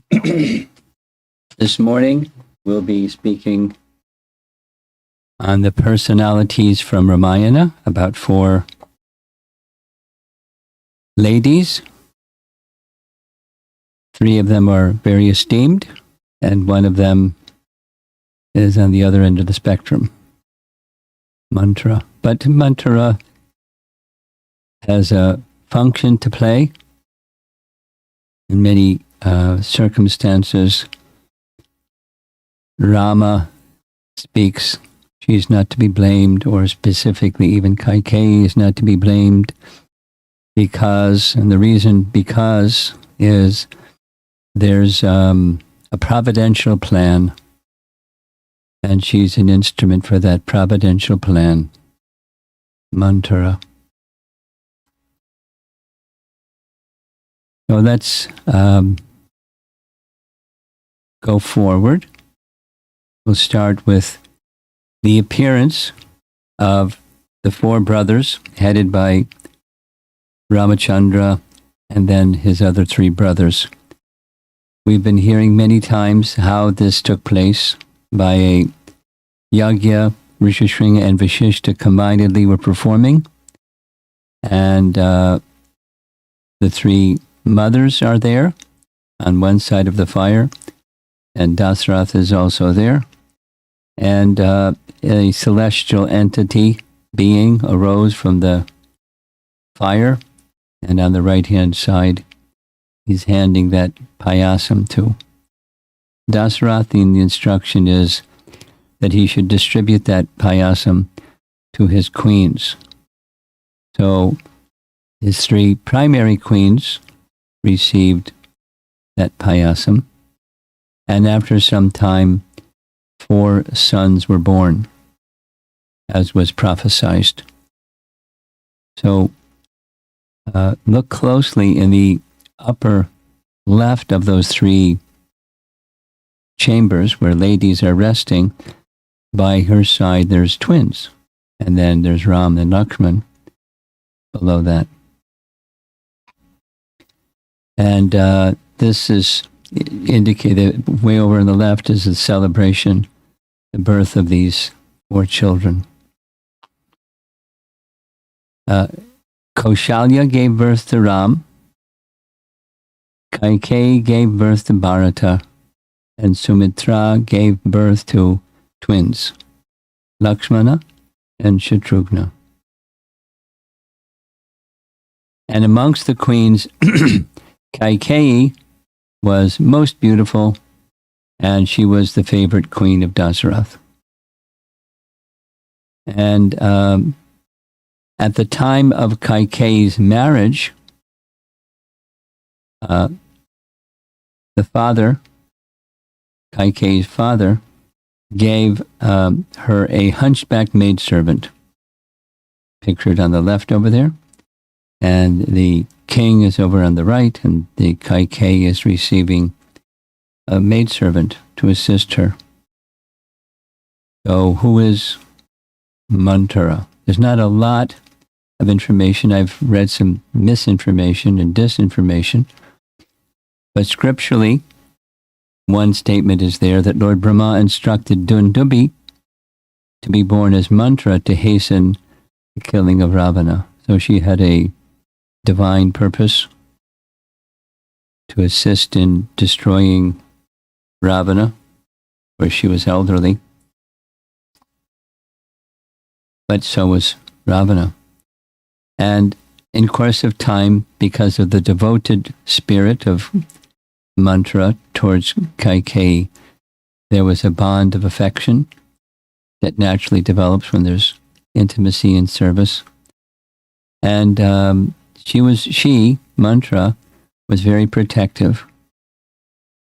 This morning, we'll be speaking on the personalities from Ramayana, about 4 ladies. 3 of them are very esteemed, and 1 of them is on the other end of the spectrum, Manthara. But Manthara has a function to play in many circumstances. Rama speaks, she's not to be blamed, or specifically even Kaikeyi is not to be blamed because, and the reason because is there's a providential plan, and she's an instrument for that providential plan, Manthara. So let's go forward. We'll start with the appearance of the 4 brothers headed by Ramachandra and then his other 3 brothers. We've been hearing many times how this took place by a yagya. Rishishringa and Vashishta combinedly were performing, and the 3 mothers are there on one side of the fire, and Dasarath is also there. And a celestial entity, being, arose from the fire, and on the right-hand side, he's handing that payasam to Dasarath. And the instruction is that he should distribute that payasam to his queens. So his 3 primary queens received that payasam, and after some time, 4 sons were born, as was prophesied. So look closely in the upper left of those 3 chambers where ladies are resting. By her side there's twins, and then there's Ram and Lakshman below that. And this is indicated way over on the left is a celebration, the birth of these 4 children. Kaushalya gave birth to Ram, Kaikeyi gave birth to Bharata, and Sumitra gave birth to twins, Lakshmana and Shatrughna. And amongst the queens, Kaikeyi was most beautiful, and she was the favorite queen of Dasarath. And at the time of Kaikeyi's marriage, the father, Kaikeyi's father, gave her a hunchback maidservant, pictured on the left over there, and the king is over on the right, and the Kaikeyi is receiving a maidservant to assist her. So who is Manthara? There's not a lot of information. I've read some misinformation and disinformation, but scripturally, one statement is there that Lord Brahma instructed Dundubi to be born as Manthara to hasten the killing of Ravana. So she had a divine purpose to assist in destroying Ravana, where she was elderly. But so was Ravana. And in course of time, because of the devoted spirit of Manthara towards Kaikeyi, there was a bond of affection that naturally develops when there's intimacy and service. And Manthara, was very protective.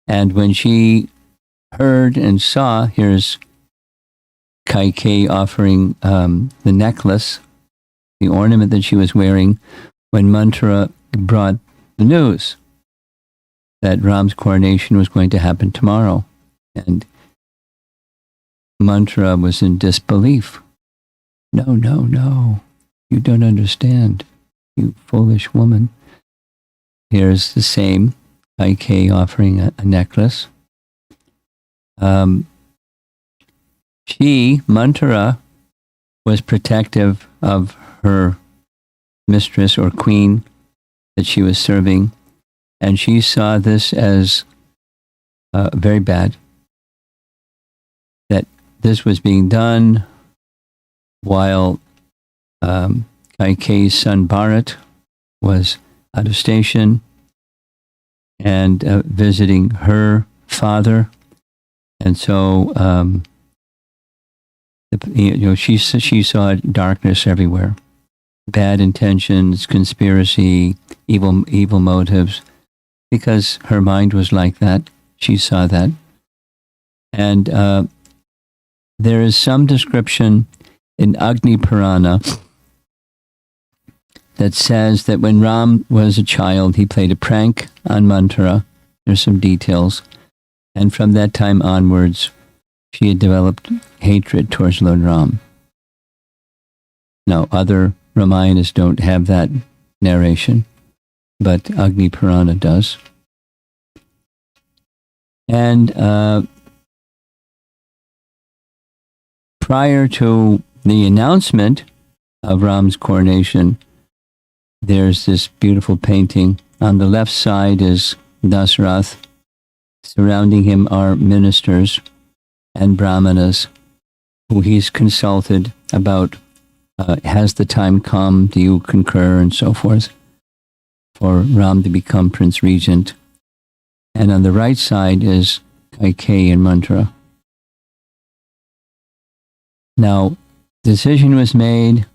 And when she heard and saw, here's Kaikeyi offering the necklace, the ornament that she was wearing, when Manthara brought the news that Ram's coronation was going to happen tomorrow. And Manthara was in disbelief. No, you don't understand, you foolish woman. Here's the same Kaikeyi offering a necklace. She, Manthara, was protective of her mistress or queen that she was serving, and she saw this as very bad, that this was being done while Kaikeyi's son Bharat was out of station and visiting her father. And so, she saw darkness everywhere, bad intentions, conspiracy, evil motives, because her mind was like that. She saw that. And there is some description in Agni Purana that says that when Ram was a child, he played a prank on Manthara. There's some details. And from that time onwards, she had developed hatred towards Lord Ram. Now, other Ramayanas don't have that narration, but Agni Purana does. And prior to the announcement of Ram's coronation, there's this beautiful painting. On the left side is Dasarath. Surrounding him are ministers and brahmanas who he's consulted about, has the time come, do you concur, and so forth, for Ram to become Prince Regent. And on the right side is Kaikeyi and Manthara. Now, decision was made,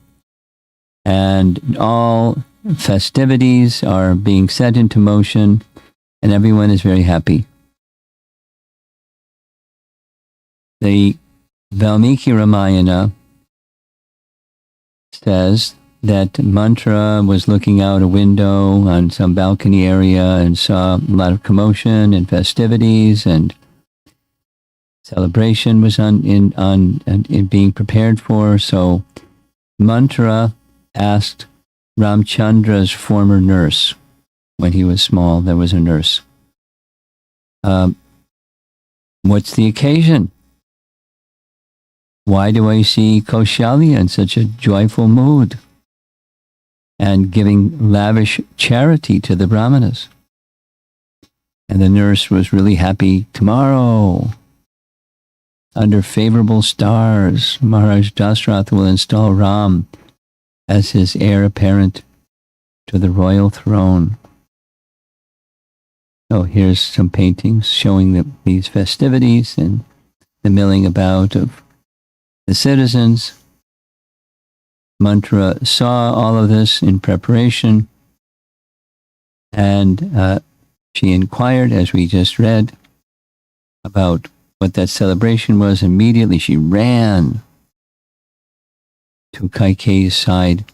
and all festivities are being set into motion, and everyone is very happy. The Valmiki Ramayana says that Manthara was looking out a window on some balcony area and saw a lot of commotion and festivities, and celebration was being prepared for. So Manthara asked Ramchandra's former nurse. When he was small, there was a nurse. What's the occasion? Why do I see Kaushalya in such a joyful mood and giving lavish charity to the brahmanas? And the nurse was really happy. Tomorrow, under favorable stars, Maharaj Dasarath will install Ram as his heir apparent to the royal throne. So here's some paintings showing these festivities and the milling about of the citizens. Manthara saw all of this in preparation, and she inquired, as we just read, about what that celebration was. Immediately she ran to Kaikeyi's side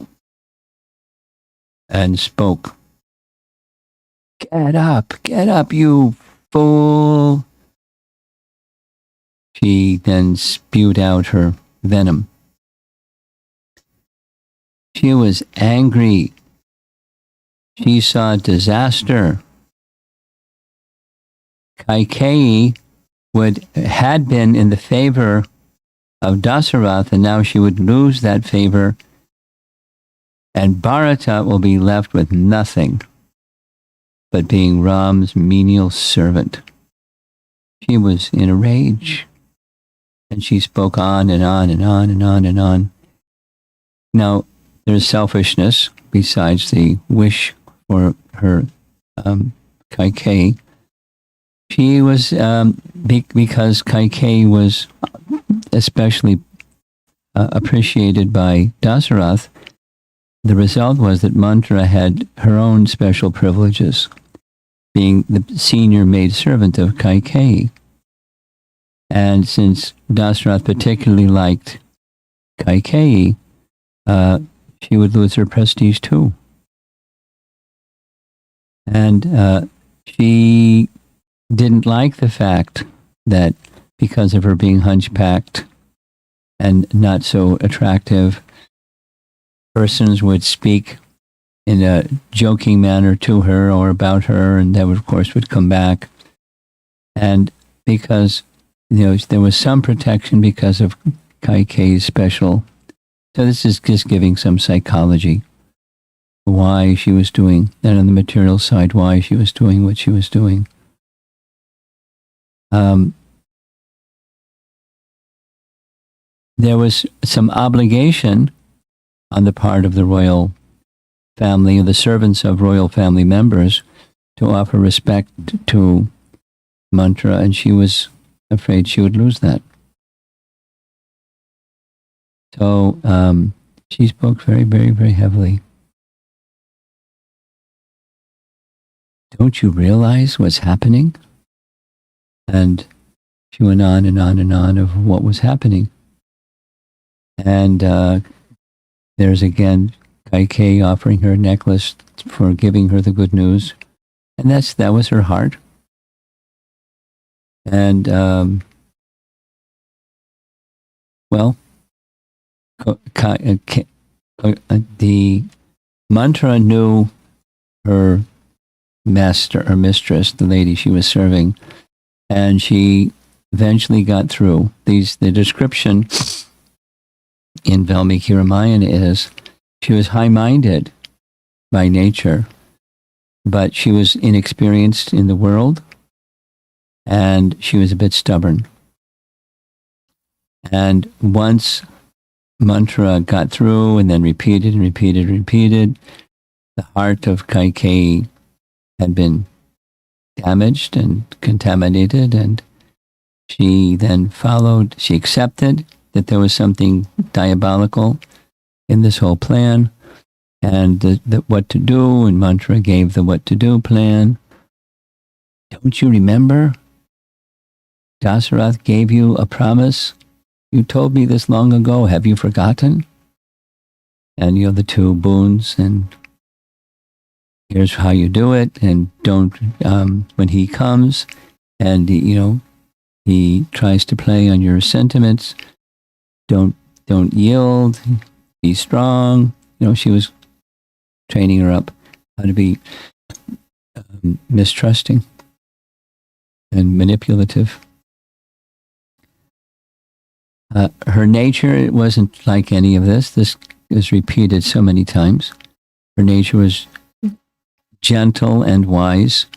and spoke. Get up, you fool. She then spewed out her venom. She was angry. She saw disaster. Kaikeyi had been in the favor of Dasarath, and now she would lose that favor, and Bharata will be left with nothing but being Ram's menial servant. She was in a rage, and she spoke on and on and on and on and on. Now, there's selfishness besides the wish for her Kaikeyi. She was, because Kaikeyi was especially appreciated by Dasarath, the result was that Manthara had her own special privileges, being the senior maidservant of Kaikeyi. And since Dasarath particularly liked Kaikeyi, she would lose her prestige too. And she didn't like the fact that because of her being hunchbacked and not so attractive, persons would speak in a joking manner to her or about her, and that, of course, would come back. And because there was some protection because of Kaikeyi's special. So this is just giving some psychology, why she was doing, and on the material side, why she was doing what she was doing. There was some obligation on the part of the royal family, the servants of royal family members, to offer respect to Manthara, and she was afraid she would lose that. So she spoke very, very, very heavily. Don't you realize what's happening? And she went on and on and on of what was happening. And there's again Kaikeyi offering her a necklace for giving her the good news. And that was her heart. And, well, the Manthara knew her master or mistress, the lady she was serving, and she eventually got through. The description in Valmiki Ramayana is she was high-minded by nature, but she was inexperienced in the world, and she was a bit stubborn. And once Manthara got through and then repeated and repeated and repeated, the heart of Kaikeyi had been damaged and contaminated, and she then followed, she accepted that there was something diabolical in this whole plan, and what to do, and Manthara gave the what to do plan. Don't you remember? Dasarath gave you a promise. You told me this long ago. Have you forgotten? And the two boons, and here's how you do it, and don't, when he comes, and he tries to play on your sentiments, don't yield, be strong. She was training her up how to be mistrusting and manipulative. Her nature, it wasn't like any of this. This is repeated so many times. Her nature was gentle and wise,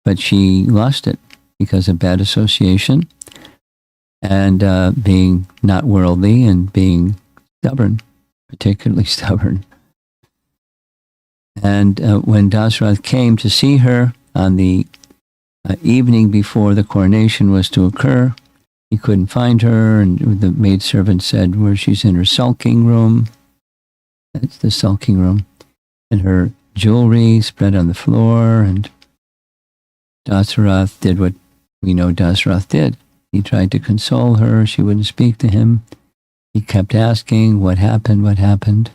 but she lost it because of bad association and being not worldly and being stubborn, particularly stubborn. And when Dasarath came to see her on the evening before the coronation was to occur, he couldn't find her, and the maidservant said where she's in her sulking room. That's the sulking room. And her jewelry spread on the floor, and Dasarath did what we know Dasarath did. He tried to console her. She wouldn't speak to him. He kept asking, what happened, what happened?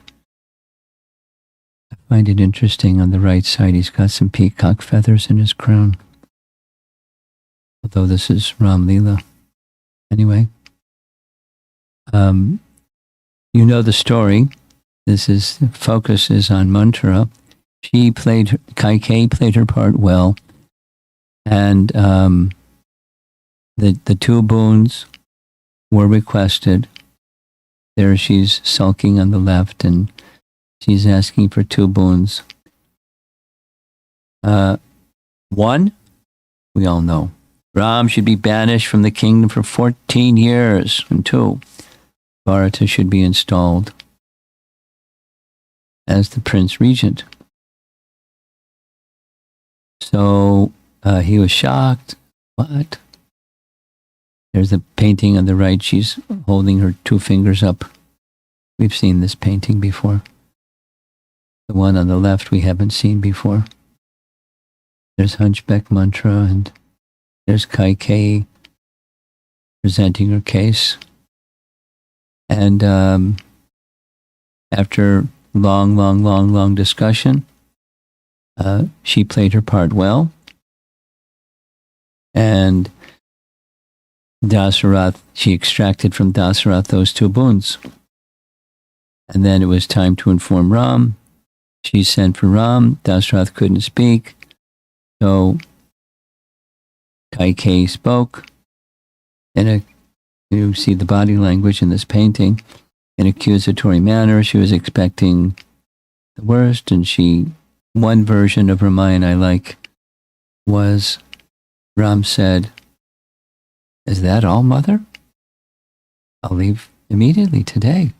I find it interesting, on the right side, he's got some peacock feathers in his crown. Although this is Ram Leela. Anyway, you know the story. Focus is on Manthara. Kaikeyi played her part well, and the two boons were requested. There she's sulking on the left, and she's asking for two boons. One, we all know. Ram should be banished from the kingdom for 14 years. And two, Bharata should be installed as the prince regent. So he was shocked. What? There's a painting on the right. She's holding her two fingers up. We've seen this painting before. The one on the left we haven't seen before. There's Hunchback Manthara, and there's Kaikeyi presenting her case. And after long discussion, she played her part well. And she extracted from Dasarath those two boons. And then it was time to inform Ram. She sent for Ram. Dasrath couldn't speak, so Kaikeyi spoke in a, you see the body language in this painting, in accusatory manner. She was expecting the worst, and one version of Ramayana I like was, Ram said, "Is that all, mother? I'll leave immediately today."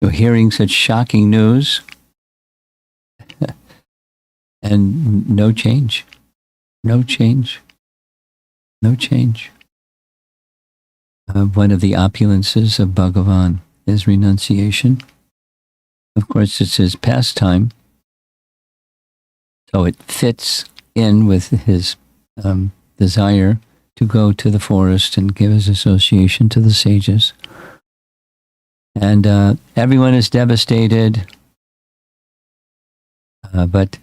So hearing such shocking news and no change, no change, no change. One of the opulences of Bhagavan is renunciation. Of course, it's his pastime, so it fits in with his desire to go to the forest and give his association to the sages. And everyone is devastated, but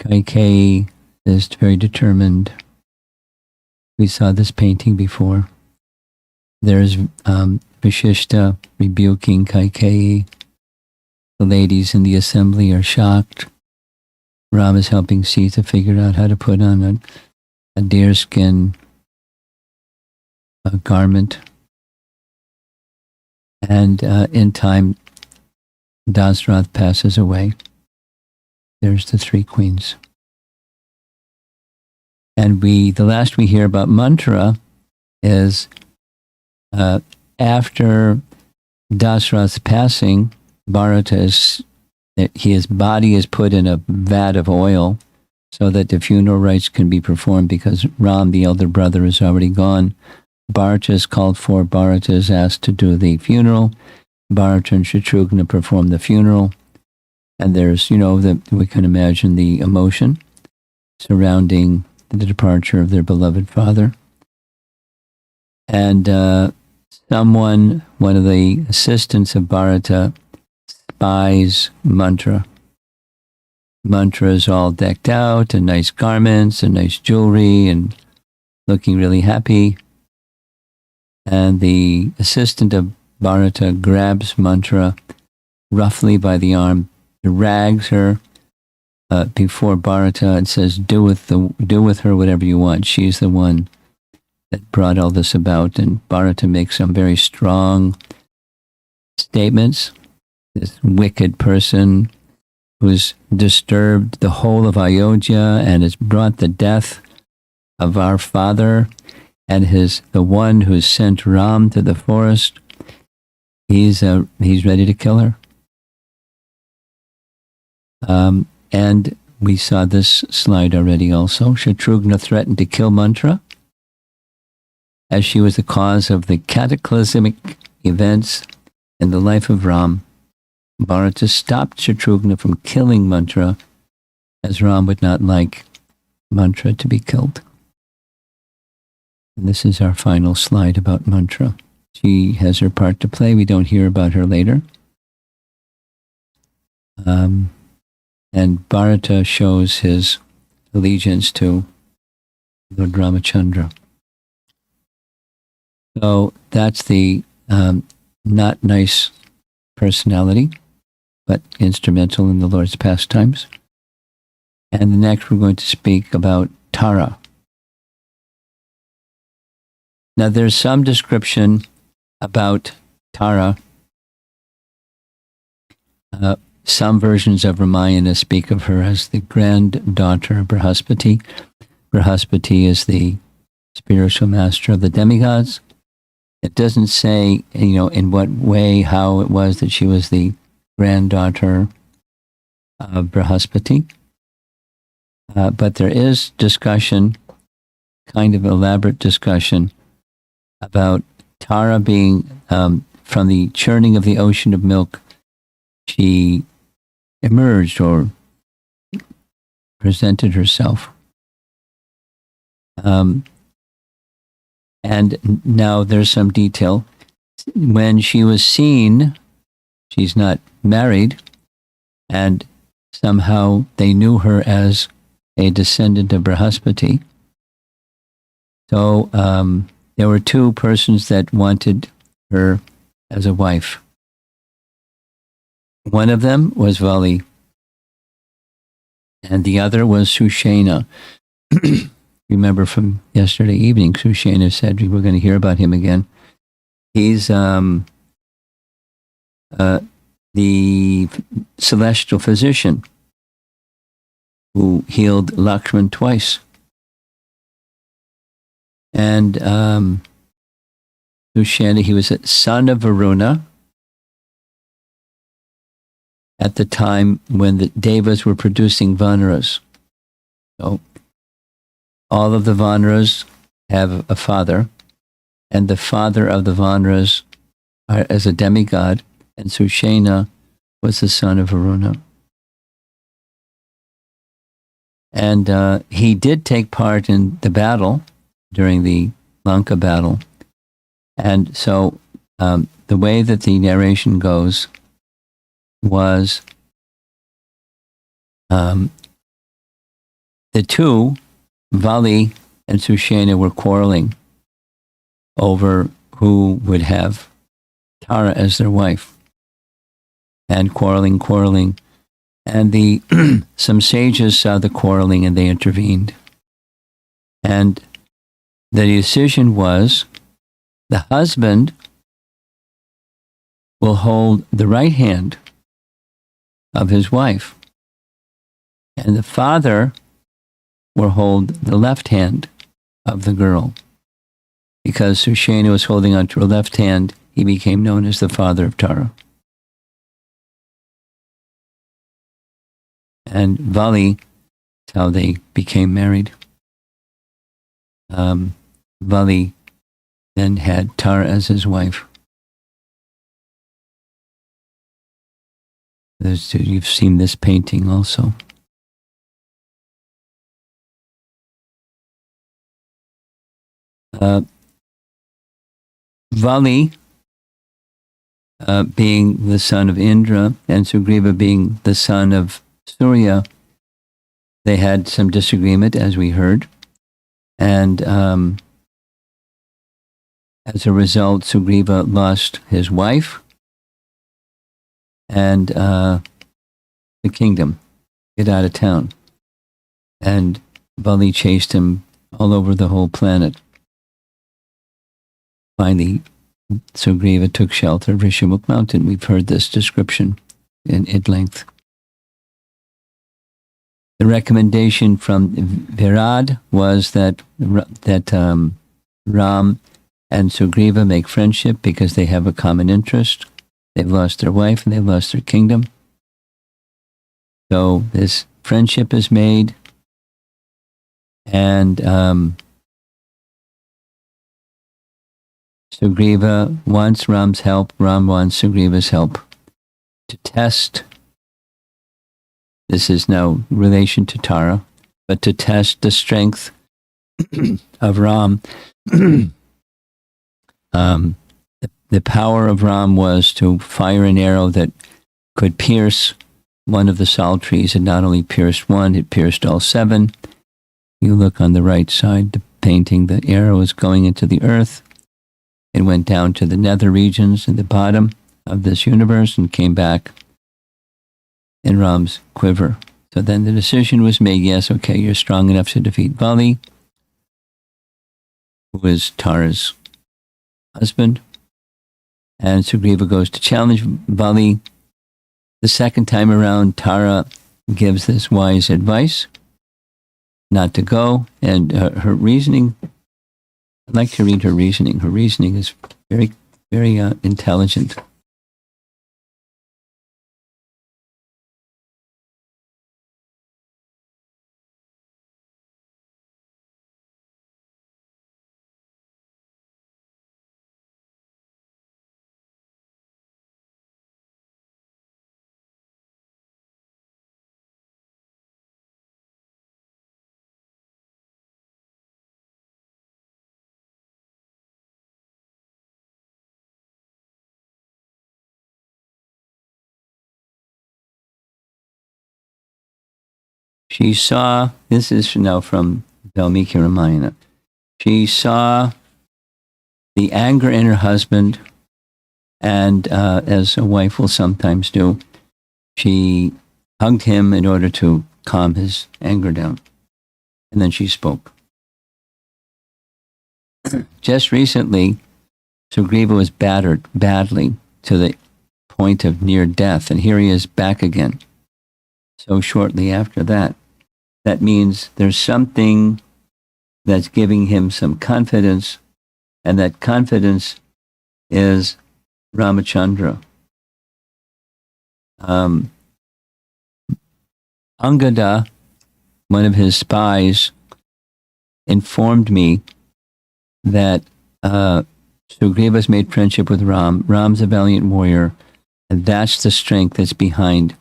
Kaikeyi is very determined. We saw this painting before. There's Vashishta rebuking Kaikeyi. The ladies in the assembly are shocked. Ram is helping Sita figure out how to put on a deerskin garment. And in time, Dasrath passes away. There's the three queens. And the last we hear about Manthara is after Dasrath's passing, his body is put in a vat of oil so that the funeral rites can be performed, because Ram, the elder brother, is already gone. Bharata is called for. Bharata is asked to do the funeral. Bharata and Shatrughna perform the funeral. And there's, we can imagine the emotion surrounding the departure of their beloved father. And one of the assistants of Bharata, spies Manthara. Manthara is all decked out in nice garments and nice jewelry and looking really happy. And the assistant of Bharata grabs Manthara roughly by the arm, drags her before Bharata and says, do with her whatever you want. She's the one that brought all this about. And Bharata makes some very strong statements. This wicked person who's disturbed the whole of Ayodhya and has brought the death of our father, and the one who's sent Ram to the forest, he's ready to kill her. And we saw this slide already also. Shatrughna threatened to kill Manthara, as she was the cause of the cataclysmic events in the life of Ram. Bharata stopped Shatrughna from killing Manthara, as Ram would not like Manthara to be killed. And this is our final slide about Manthara. She has her part to play. We don't hear about her later. And Bharata shows his allegiance to Lord Ramachandra. So that's the not nice personality, but instrumental in the Lord's pastimes. And next we're going to speak about Tara. Now there's some description about Tara. Some versions of Ramayana speak of her as the granddaughter of Brihaspati. Brihaspati is the spiritual master of the demigods. It doesn't say, in what way, how it was that she was the granddaughter of Brihaspati. But there is discussion, kind of elaborate discussion, about Tara being, from the churning of the ocean of milk, she emerged or presented herself. And now there's some detail. When she was seen, she's not married, and somehow they knew her as a descendant of Brihaspati. So there were two persons that wanted her as a wife. One of them was Vali, and the other was Sushena. Remember from yesterday evening, Sushena said we were going to hear about him again. He's the celestial physician who healed Lakshman twice. And Sushena, he was a son of Varuna at the time when the Devas were producing Vanaras. So all of the Vanaras have a father, and the father of the Vanaras as a demigod, and Sushena was the son of Varuna. And he did take part in the battle during the Lanka battle. And so the way that the narration goes was the two, Vali and Sushena, were quarreling over who would have Tara as their wife. And quarreling. And some sages saw the quarreling and they intervened. And the decision was the husband will hold the right hand of his wife, and the father will hold the left hand of the girl. Because Sushena was holding onto her left hand, he became known as the father of Tara. And Vali, that's how they became married. Vali then had Tara as his wife. You've seen this painting also. Vali, being the son of Indra, and Sugriva being the son of Surya, they had some disagreement, as we heard. And as a result, Sugriva lost his wife and the kingdom, get out of town. And Vali chased him all over the whole planet. Finally, Sugriva took shelter of Rishamukh mountain. We've heard this description at length. The recommendation from Virad was that Ram and Sugriva make friendship because they have a common interest. They've lost their wife and they've lost their kingdom. So this friendship is made, and Sugriva wants Ram's help. Ram wants Sugriva's help to test. This is now relation to Tara, but to test the strength of Ram. The power of Ram was to fire an arrow that could pierce one of the sal trees. It not only pierced one, it pierced all seven. You look on the right side, the painting, the arrow is going into the earth. It went down to the nether regions in the bottom of this universe and came back in Ram's quiver. So then the decision was made, yes, okay, you're strong enough to defeat Vali, who is Tara's husband. And Sugriva goes to challenge Vali. The second time around, Tara gives this wise advice not to go. And her reasoning, I'd like to read her reasoning. Her reasoning is very, very intelligent. She saw, this is now from Valmiki Ramayana, she saw the anger in her husband, and as a wife will sometimes do, She hugged him in order to calm his anger down. And then she spoke. Just recently, Sugriva was battered badly to the point of near death, and here he is back again. So shortly after that, that means there's something that's giving him some confidence, and that confidence is Ramachandra. Angada, one of his spies, informed me that Sugriva's made friendship with Ram. Ram's a valiant warrior, and that's the strength that's behind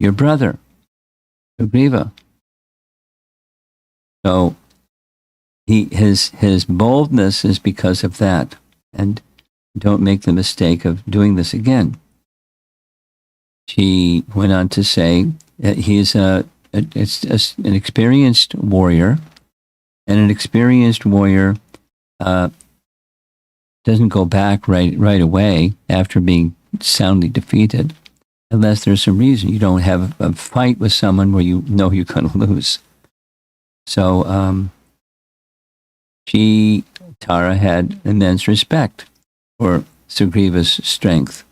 your brother, Sugriva. So his boldness is because of that, and don't make the mistake of doing this again. She went on to say that he's an experienced warrior, and an experienced warrior doesn't go back right away after being soundly defeated, unless there's some reason. You don't have a fight with someone where you know you're going to lose. So Tara had immense respect for Sugriva's strength.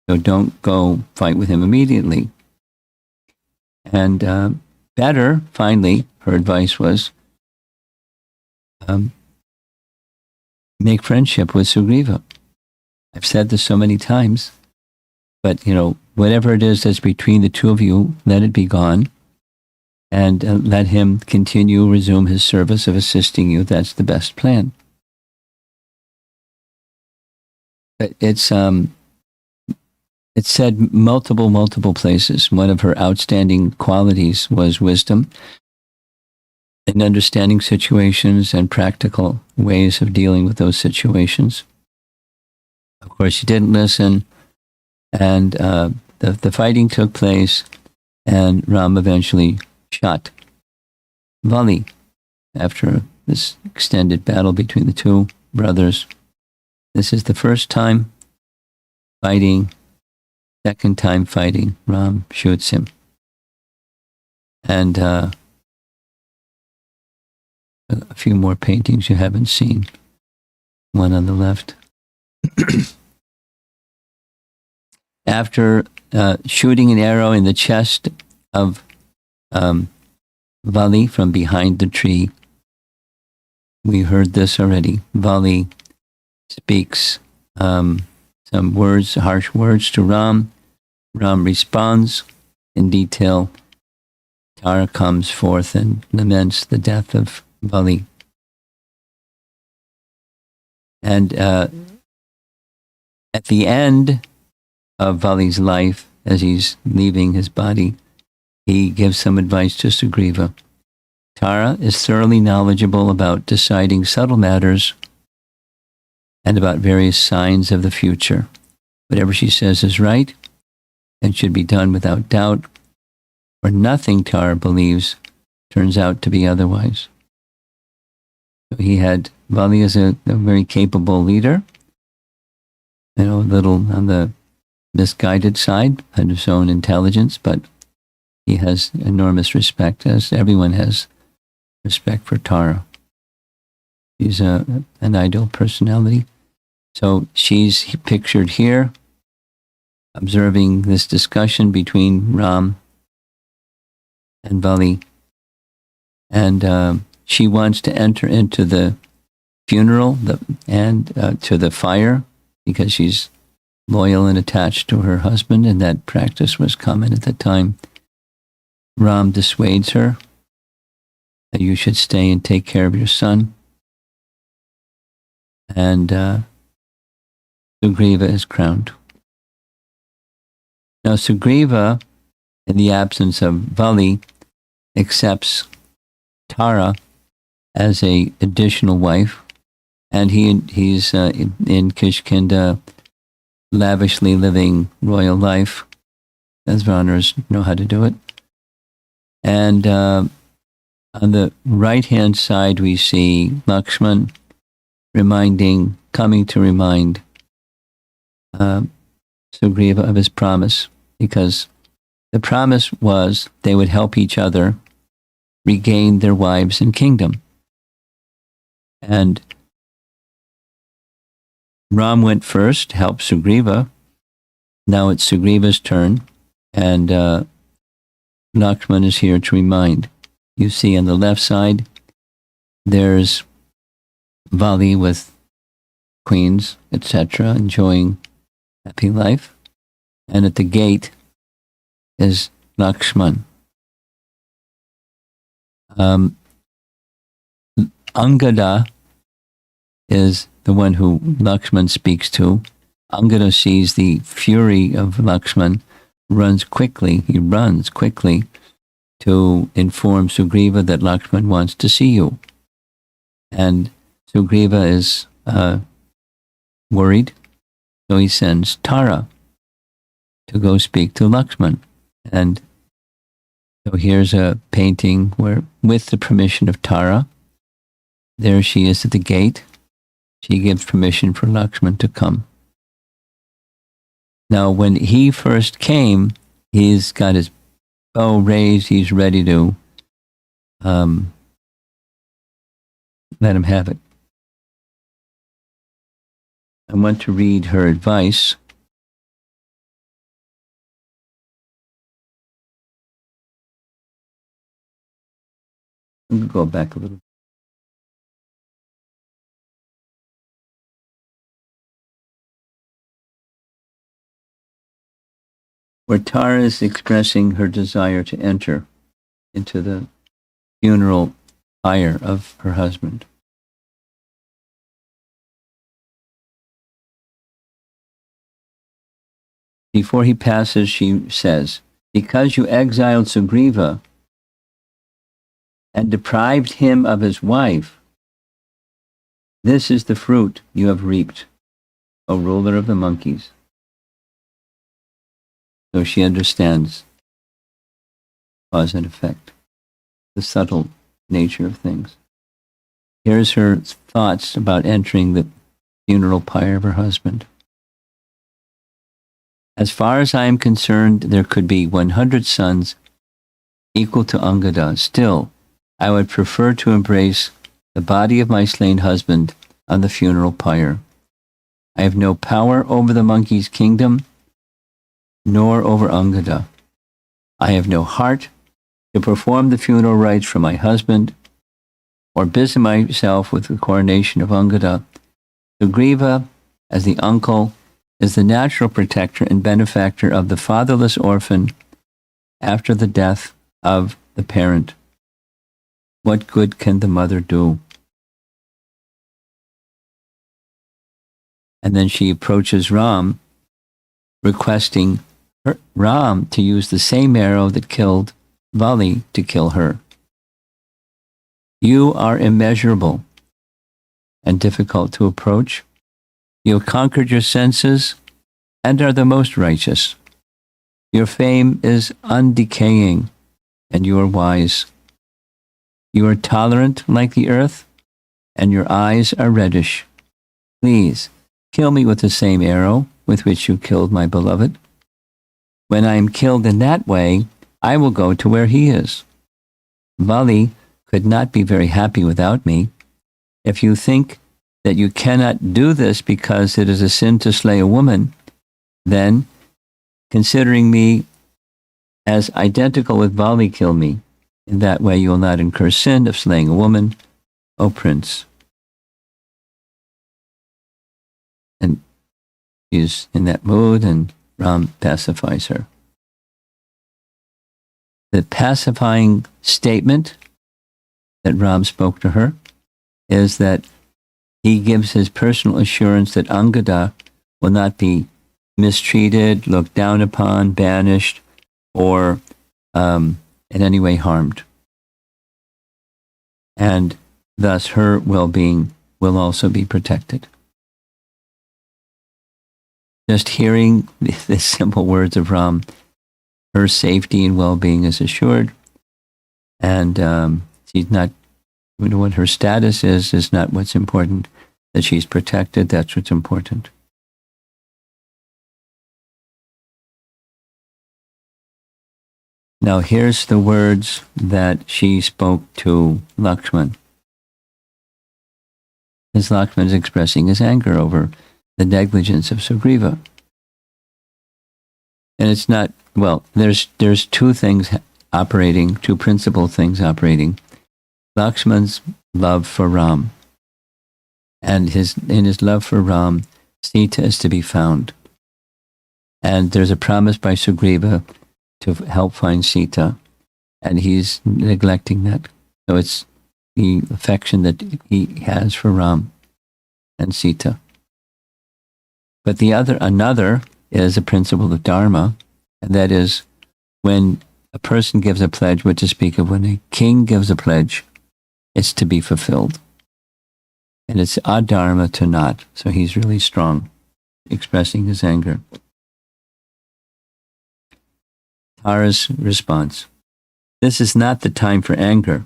So don't go fight with him immediately. And better, finally, her advice was, make friendship with Sugriva. I've said this so many times, but whatever it is that's between the two of you, let it be gone, and let him resume his service of assisting you. That's the best plan. It's said multiple places. One of her outstanding qualities was wisdom in understanding situations and practical ways of dealing with those situations. Of course, she didn't listen, and the fighting took place, and Ram eventually shot Vali after this extended battle between the two brothers. This is the first time fighting. Second time fighting, Ram shoots him. And a few more paintings you haven't seen. One on the left. After shooting an arrow in the chest of Vali from behind the tree, we heard this already. Vali speaks some words, harsh words to Ram. Ram responds in detail. Tara comes forth and laments the death of Vali. And at the end of Vali's life, as he's leaving his body, he gives some advice to Sugriva. Tara is thoroughly knowledgeable about deciding subtle matters and about various signs of the future. Whatever she says is right and should be done without doubt, for nothing Tara believes turns out to be otherwise. So he had Vali as a very capable leader, a little on the misguided side, had his own intelligence, but he has enormous respect, as everyone has respect for Tara. She's an ideal personality. So she's pictured here, observing this discussion between Ram and Vali. And she wants to enter into the funeral and to the fire because she's loyal and attached to her husband, and that practice was common at the time. Ram dissuades her that you should stay and take care of your son. And Sugriva is crowned. Now Sugriva, in the absence of Vali, accepts Tara as a additional wife, and he's in Kishkinda, lavishly living royal life, as Varnars know how to do it. And on the right-hand side, we see Lakshman coming to remind Sugriva of his promise because the promise was they would help each other regain their wives and kingdom. And Ram went first, helped Sugriva. Now it's Sugriva's turn, and Lakshman is here to remind. You see on the left side, there's Vali with queens, etc., enjoying happy life. And at the gate is Lakshman. Angada is the one who Lakshman speaks to. Angada sees the fury of Lakshman, runs quickly to inform Sugriva that Lakshman wants to see you. And Sugriva is worried, so he sends Tara to go speak to Lakshman. And so here's a painting where, with the permission of Tara, there she is at the gate. She gives permission for Lakshman to come. Now, when he first came, he's got his bow raised. He's ready to let him have it. I want to read her advice. Let me go back a little. Where Tara is expressing her desire to enter into the funeral pyre of her husband. Before he passes, she says, "Because you exiled Sugriva and deprived him of his wife, this is the fruit you have reaped, O ruler of the monkeys." So she understands cause and effect, the subtle nature of things. Here's her thoughts about entering the funeral pyre of her husband. As far as I am concerned, there could be 100 sons equal to Angada. Still, I would prefer to embrace the body of my slain husband on the funeral pyre. I have no power over the monkey's kingdom, nor over Angada. I have no heart to perform the funeral rites for my husband, or busy myself with the coronation of Angada. Sugriva, as the uncle, is the natural protector and benefactor of the fatherless orphan after the death of the parent. What good can the mother do? And then she approaches Ram, requesting Ram to use the same arrow that killed Vali to kill her. You are immeasurable and difficult to approach. You have conquered your senses and are the most righteous. Your fame is undecaying, and you are wise. You are tolerant like the earth, and your eyes are reddish. Please, kill me with the same arrow with which you killed my beloved. When I am killed in that way, I will go to where he is. Vali could not be very happy without me. If you think that you cannot do this because it is a sin to slay a woman, then, considering me as identical with Vali, kill me. In that way you will not incur sin of slaying a woman, O prince. And she's in that mood, and Ram pacifies her. The pacifying statement that Ram spoke to her is that he gives his personal assurance that Angada will not be mistreated, looked down upon, banished, or in any way harmed. And thus her well-being will also be protected. Just hearing the simple words of Ram, her safety and well-being is assured, and she's not, what her status is not what's important. That she's protected, that's what's important. Now here's the words that she spoke to Lakshman. As Lakshman is expressing his anger over the negligence of Sugriva. And it's not, well, there's two things operating, two principal things operating. Lakshman's love for Ram. And in his love for Ram, Sita is to be found. And there's a promise by Sugriva to help find Sita. And he's neglecting that. So it's the affection that he has for Ram and Sita. But another is a principle of Dharma, and that is when a person gives a pledge, what to speak of when a king gives a pledge, it's to be fulfilled. And it's adharma to not. So he's really strong, expressing his anger. Tara's response. This is not the time for anger,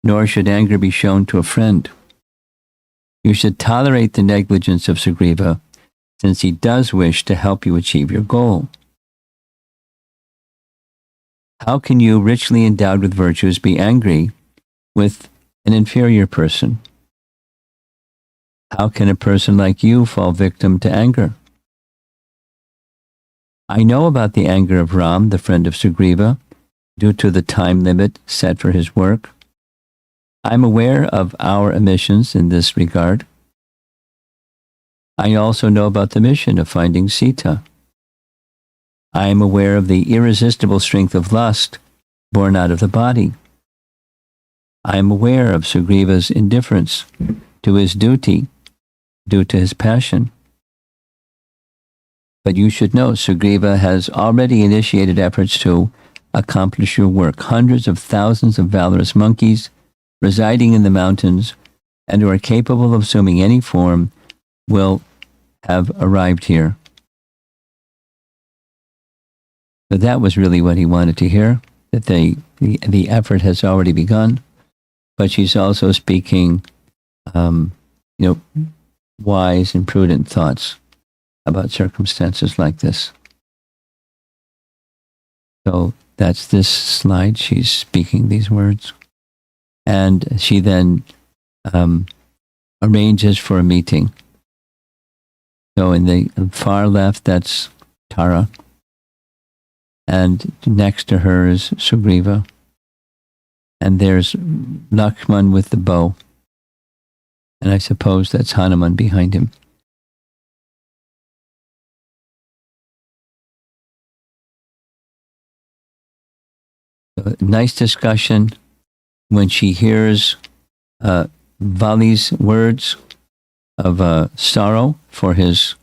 nor should anger be shown to a friend. You should tolerate the negligence of Sugriva, since he does wish to help you achieve your goal. How can you, richly endowed with virtues, be angry with an inferior person? How can a person like you fall victim to anger? I know about the anger of Ram, the friend of Sugriva, due to the time limit set for his work. I am aware of our omissions in this regard. I also know about the mission of finding Sita. I am aware of the irresistible strength of lust born out of the body. I am aware of Sugriva's indifference to his duty due to his passion. But you should know Sugriva has already initiated efforts to accomplish your work. Hundreds of thousands of valorous monkeys residing in the mountains and who are capable of assuming any form will have arrived here. So that was really what he wanted to hear, that the effort has already begun. But she's also speaking, wise and prudent thoughts about circumstances like this. So that's this slide. She's speaking these words. And she then arranges for a meeting. So in the far left, that's Tara. And next to her is Sugriva. And there's Lakshman with the bow. And I suppose that's Hanuman behind him. So, nice discussion. When she hears Vali's words of sorrow for his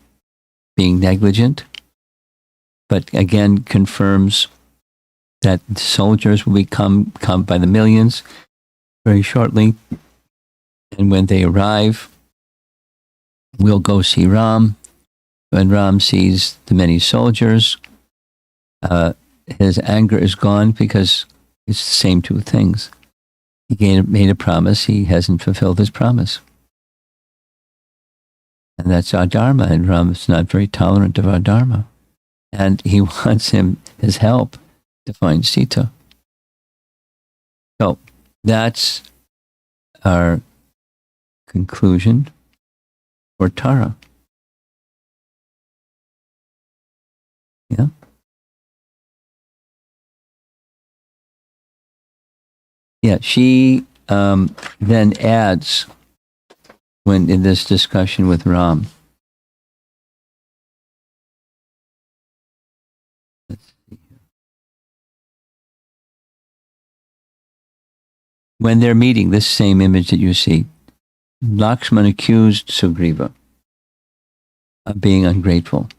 being negligent, but again confirms that soldiers will come by the millions very shortly. And when they arrive, we'll go see Ram. When Ram sees the many soldiers, his anger is gone because it's the same two things. He made a promise, he hasn't fulfilled his promise. And that's our dharma, and Ram is not very tolerant of our dharma. And he wants his help to find Sita. So that's our conclusion for Tara. Yeah. Yeah, she then adds, when in this discussion with Ram, let's see here. When they're meeting, this same image that you see, Lakshman accused Sugriva of being ungrateful.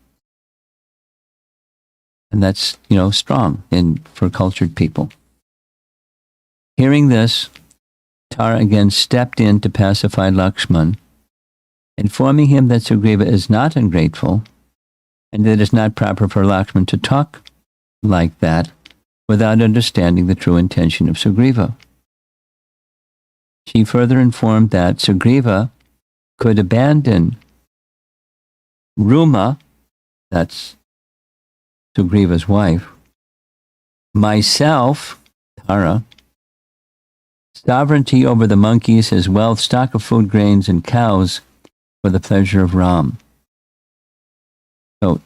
And that's, strong for cultured people. Hearing this, Tara again stepped in to pacify Lakshman, informing him that Sugriva is not ungrateful and that it is not proper for Lakshman to talk like that without understanding the true intention of Sugriva. She further informed that Sugriva could abandon Ruma, that's Sugriva's wife, myself, Tara, sovereignty over the monkeys, his wealth, stock of food, grains, and cows for the pleasure of Ram. So,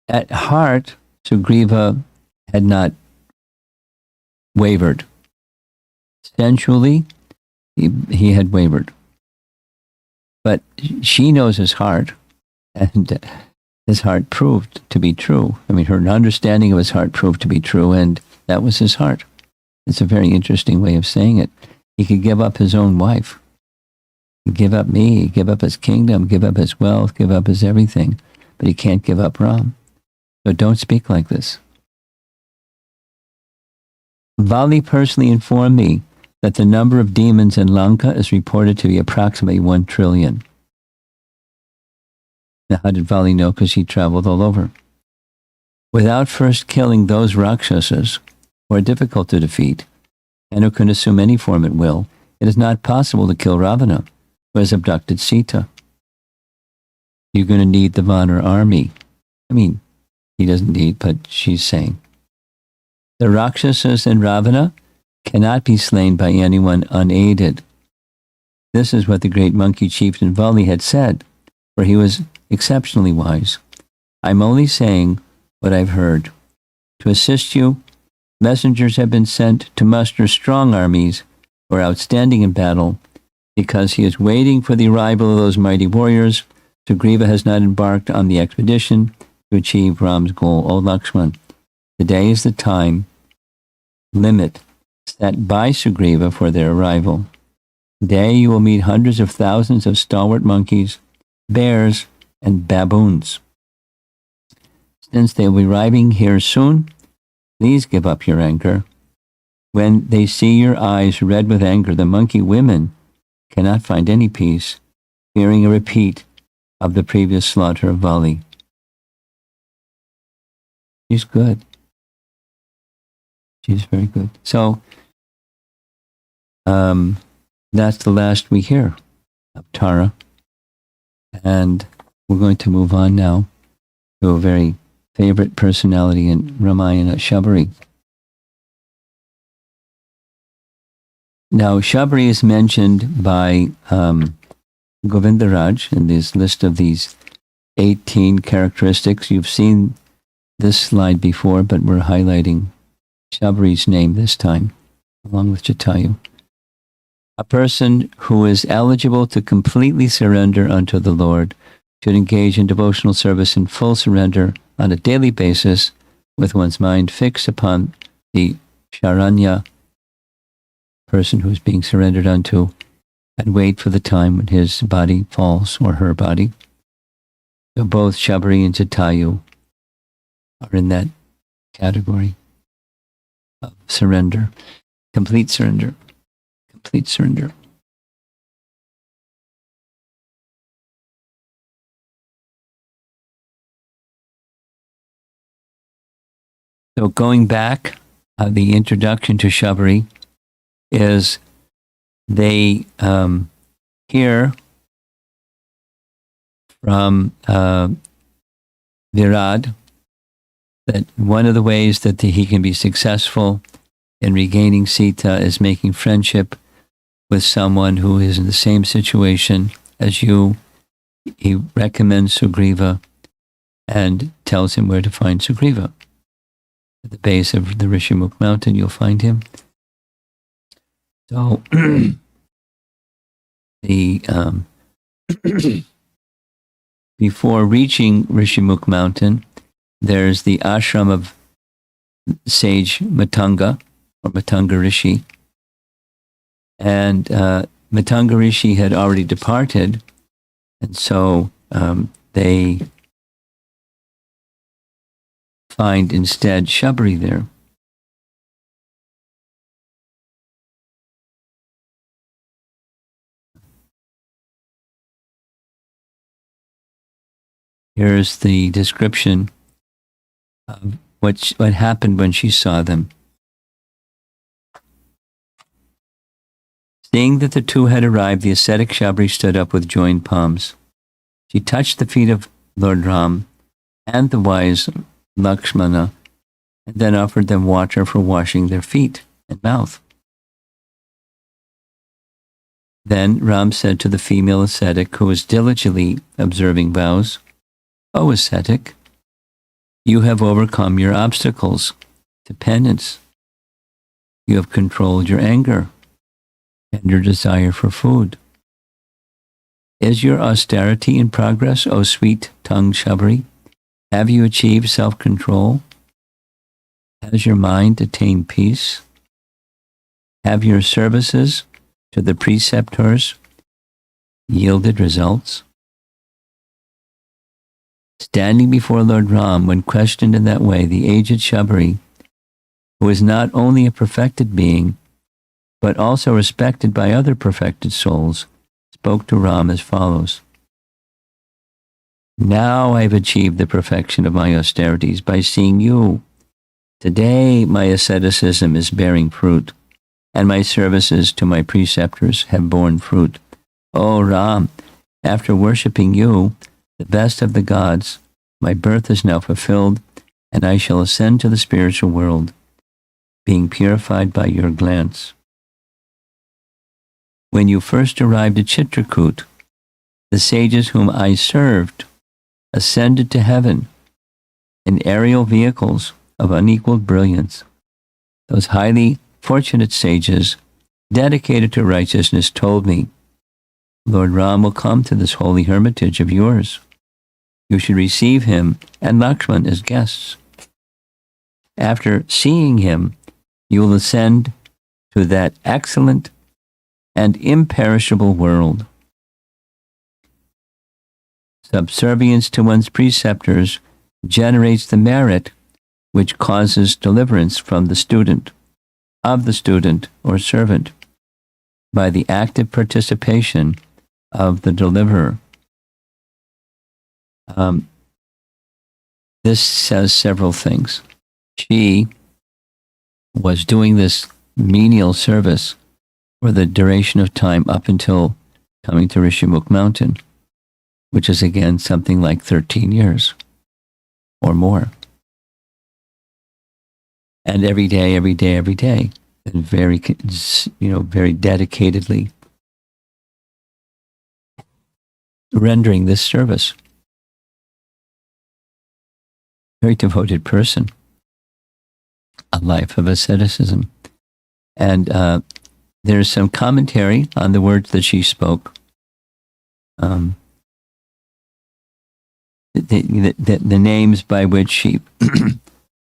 at heart, Sugriva had not wavered. Sensually, he had wavered. But she knows his heart, and his heart proved to be true. I mean, her understanding of his heart proved to be true, and that was his heart. It's a very interesting way of saying it. He could give up his own wife, give up me, give up his kingdom, give up his wealth, give up his everything, but he can't give up Ram. So don't speak like this. Vali personally informed me that the number of demons in Lanka is reported to be approximately 1 trillion. Now, how did Vali know? Because he traveled all over. Without first killing those Rakshasas, who are difficult to defeat, and who can assume any form at will, it is not possible to kill Ravana, who has abducted Sita. You're going to need the Vanar army. I mean, he doesn't need, but she's saying. The Rakshasas in Ravana cannot be slain by anyone unaided. This is what the great monkey chieftain Vali had said, for he was exceptionally wise. I'm only saying what I've heard. To assist you, messengers have been sent to muster strong armies who are outstanding in battle. Because he is waiting for the arrival of those mighty warriors, Sugriva has not embarked on the expedition to achieve Ram's goal. O Lakshman, today is the time limit set by Sugriva for their arrival. Today you will meet hundreds of thousands of stalwart monkeys, bears, and baboons. Since they will be arriving here soon, please give up your anger. When they see your eyes red with anger, the monkey women cannot find any peace, fearing a repeat of the previous slaughter of Vali. She's good. She's very good. So, that's the last we hear of Tara. And we're going to move on now to a very favorite personality in Ramayana, Sabari. Now, Sabari is mentioned by Govindaraj in this list of these 18 characteristics. You've seen this slide before, but we're highlighting Sabari's name this time, along with Jatayu. A person who is eligible to completely surrender unto the Lord should engage in devotional service in full surrender on a daily basis with one's mind fixed upon the Sharanya, person who is being surrendered unto, and wait for the time when his body falls, or her body. So both Sabari and Jatayu are in that category of surrender, complete surrender, complete surrender. So going back, the introduction to Sabari is they hear from Virad that one of the ways that he can be successful in regaining Sita is making friendship with someone who is in the same situation as you. He recommends Sugriva and tells him where to find Sugriva. At the base of the Rishimukh mountain, you'll find him. So, before reaching Rishimukh mountain, there's the ashram of sage Matanga, or Matanga Rishi. And Matanga Rishi had already departed, and so they find instead Sabari there. Here's the description of what happened when she saw them. Seeing that the two had arrived, the ascetic Sabari stood up with joined palms. She touched the feet of Lord Ram and the wise Lakshmana, and then offered them water for washing their feet and mouth. Then Ram said to the female ascetic who was diligently observing vows, "O ascetic, you have overcome your obstacles to penance. You have controlled your anger and your desire for food. Is your austerity in progress, O sweet-tongued Sabari? Have you achieved self-control? Has your mind attained peace? Have your services to the preceptors yielded results?" Standing before Lord Ram, when questioned in that way, the aged Sabari, who is not only a perfected being, but also respected by other perfected souls, spoke to Ram as follows: "Now I have achieved the perfection of my austerities by seeing you. Today my asceticism is bearing fruit, and my services to my preceptors have borne fruit. O Ram, after worshipping you, the best of the gods, my birth is now fulfilled, and I shall ascend to the spiritual world, being purified by your glance. When you first arrived at Chitrakoot, the sages whom I served ascended to heaven in aerial vehicles of unequaled brilliance. Those highly fortunate sages, dedicated to righteousness, told me, 'Lord Ram will come to this holy hermitage of yours. You should receive him and Lakshman as guests. After seeing him, you will ascend to that excellent and imperishable world. Subservience to one's preceptors generates the merit which causes deliverance from the student, of the student or servant, by the active participation of the deliverer.'" This says several things. She was doing this menial service for the duration of time up until coming to Rishimukh mountain, which is again something like 13 years or more. And every day, and very dedicatedly rendering this service. Very devoted person, a life of asceticism. And there's some commentary on the words that she spoke. The names by which she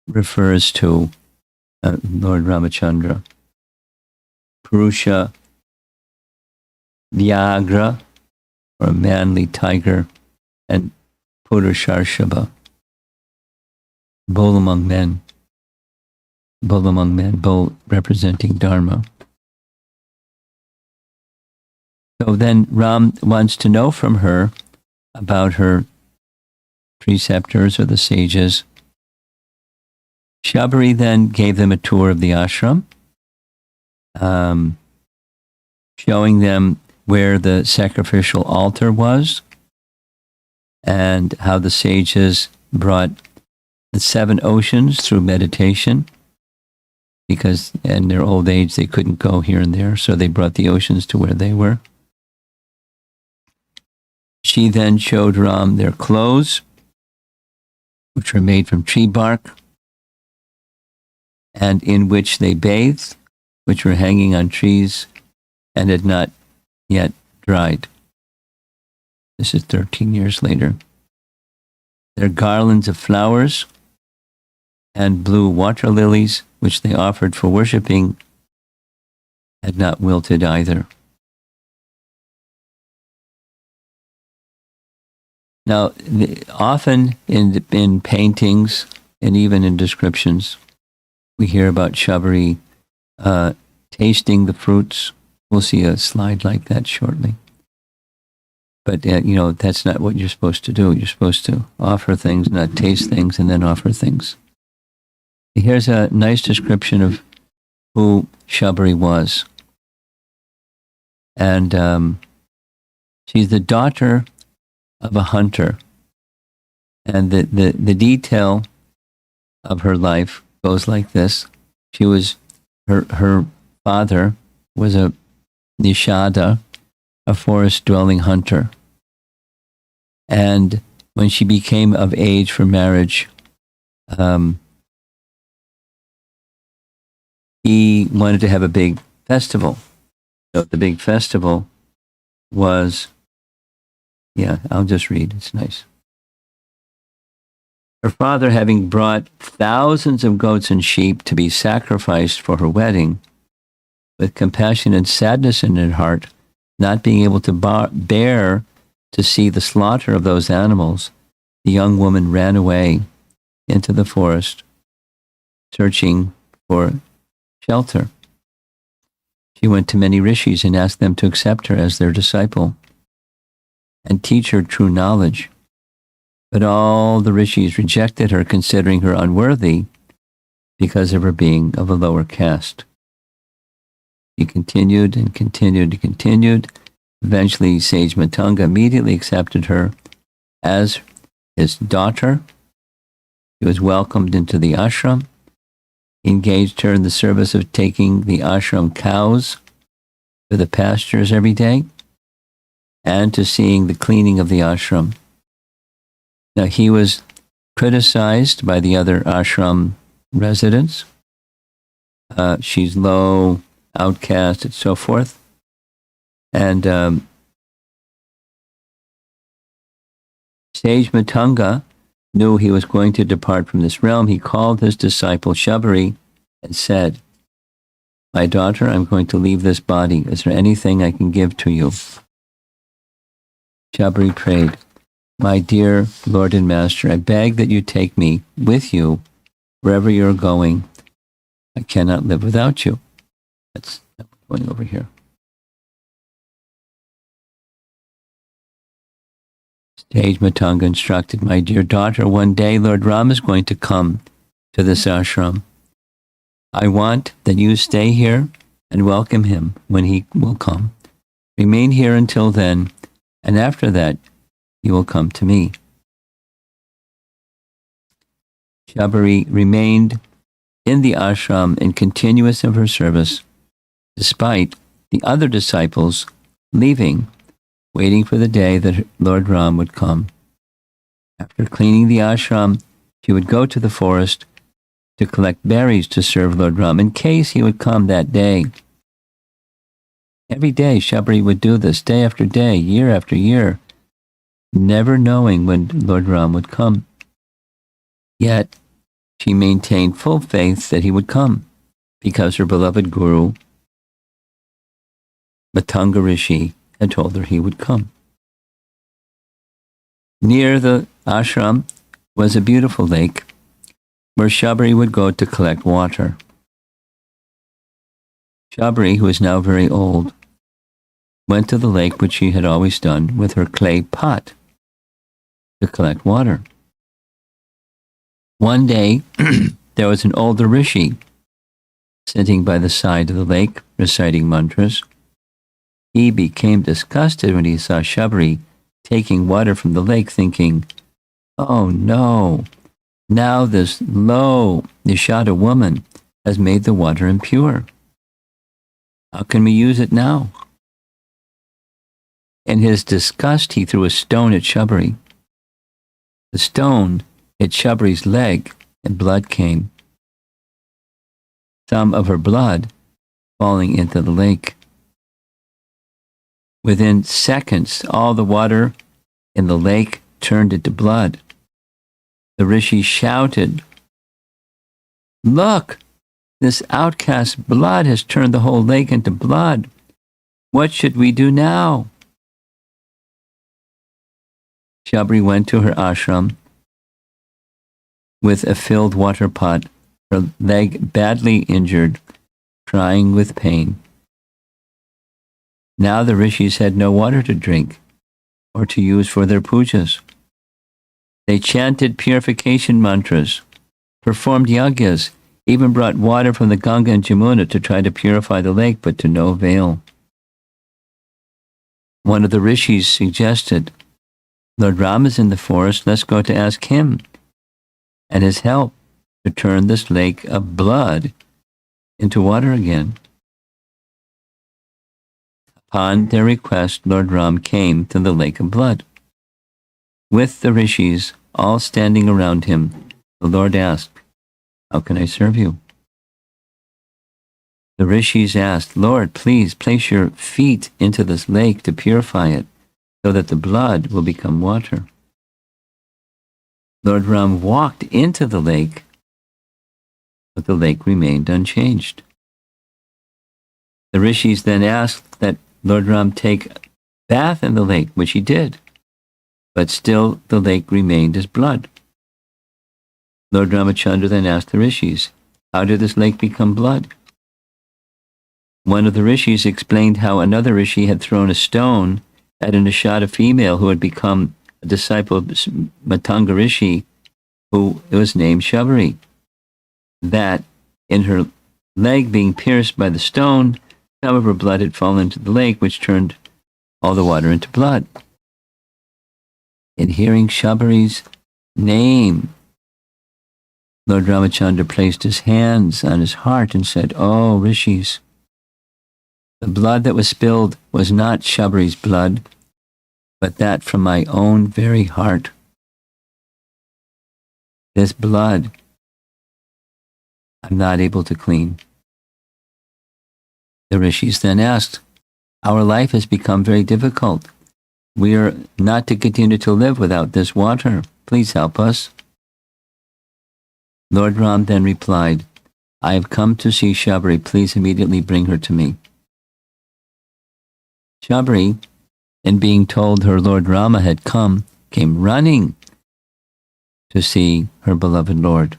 refers to Lord Ramachandra: Purusha Vyagra, or a manly tiger, and Purusharshaba, bull among men, bull representing Dharma. So then Ram wants to know from her about her preceptors or the sages. Sabari then gave them a tour of the ashram, showing them where the sacrificial altar was and how the sages brought the 7 oceans through meditation, because in their old age they couldn't go here and there, so they brought the oceans to where they were. She then showed Ram their clothes, which were made from tree bark, and in which they bathed, which were hanging on trees and had not yet dried. This is 13 years later. Their garlands of flowers and blue water lilies, which they offered for worshipping, had not wilted either. Now, often in paintings and even in descriptions, we hear about Sabari tasting the fruits. We'll see a slide like that shortly. But, that's not what you're supposed to do. You're supposed to offer things, not taste things, and then offer things. Here's a nice description of who Sabari was. And she's the daughter of a hunter And the detail of her life goes like this. She was, her father was a Nishada, a forest-dwelling hunter. And when she became of age for marriage, he wanted to have a big festival. So the big festival was, I'll just read, it's nice. Her father, having brought thousands of goats and sheep to be sacrificed for her wedding, with compassion and sadness in her heart, not being able to bear to see the slaughter of those animals, the young woman ran away into the forest, searching for shelter. She went to many rishis and asked them to accept her as their disciple and teach her true knowledge. But all the rishis rejected her, considering her unworthy because of her being of a lower caste. She continued and continued and continued. Eventually, Sage Matanga immediately accepted her as his daughter. She was welcomed into the ashram. He engaged her in the service of taking the ashram cows to the pastures every day and to seeing the cleaning of the ashram. Now, he was criticized by the other ashram residents. She's low, outcast, and so forth. And Sage Matanga knew he was going to depart from this realm. He called his disciple Sabari and said, "My daughter, I'm going to leave this body. Is there anything I can give to you?" Sabari prayed, "My dear Lord and Master, I beg that you take me with you wherever you're going. I cannot live without you." That's going over here. Sage Matanga instructed, "My dear daughter, one day Lord Ram is going to come to this ashram. I want that you stay here and welcome him when he will come. Remain here until then, and after that, you will come to me." Sabari remained in the ashram in continuance of her service, despite the other disciples leaving, waiting for the day that Lord Ram would come. After cleaning the ashram, she would go to the forest to collect berries to serve Lord Ram in case he would come that day. Every day, Sabari would do this, day after day, year after year, never knowing when Lord Ram would come. Yet, she maintained full faith that he would come, because her beloved Guru, Matanga Rishi, had told her he would come. Near the ashram was a beautiful lake where Sabari would go to collect water. Sabari, who was now very old, went to the lake, which she had always done, with her clay pot to collect water. One day, there was an older rishi sitting by the side of the lake, reciting mantras. He became disgusted when he saw Sabari taking water from the lake, thinking, "Oh no, now this low Nishada woman has made the water impure. How can we use it now?" In his disgust, he threw a stone at Sabari. The stone hit Sabari's leg, and blood came. Some of her blood falling into the lake. Within seconds, all the water in the lake turned into blood. The rishi shouted, "Look, this outcast blood has turned the whole lake into blood. What should we do now?" Sabari went to her ashram with a filled water pot, her leg badly injured, crying with pain. Now the rishis had no water to drink or to use for their pujas. They chanted purification mantras, performed yagyas, even brought water from the Ganga and Jamuna to try to purify the lake, but to no avail. One of the rishis suggested Lord Ram is in the forest. Let's go to ask him and his help to turn this lake of blood into water again. Upon their request, Lord Ram came to the lake of blood. With the rishis all standing around him, the Lord asked, "How can I serve you?" The rishis asked, "Lord, please place your feet into this lake to purify it, so that the blood will become water." Lord Ram walked into the lake, but the lake remained unchanged. The rishis then asked that Lord Ram take a bath in the lake, which he did, but still the lake remained as blood. Lord Ramachandra then asked the rishis, "How did this lake become blood?" One of the rishis explained how another rishi had thrown a stone at a Nishada female who had become a disciple of Matanga Rishi, who was named Sabari. That, in her leg being pierced by the stone, some of her blood had fallen into the lake, which turned all the water into blood. In hearing Sabari's name, Lord Ramachandra placed his hands on his heart and said, "Oh, rishis, the blood that was spilled was not Sabari's blood, but that from my own very heart. This blood I'm not able to clean." The rishis then asked, "Our life has become very difficult. We are not to continue to live without this water. Please help us." Lord Ram then replied, "I have come to see Sabari. Please immediately bring her to me." Sabari, in being told her Lord Rama had come, came running to see her beloved Lord.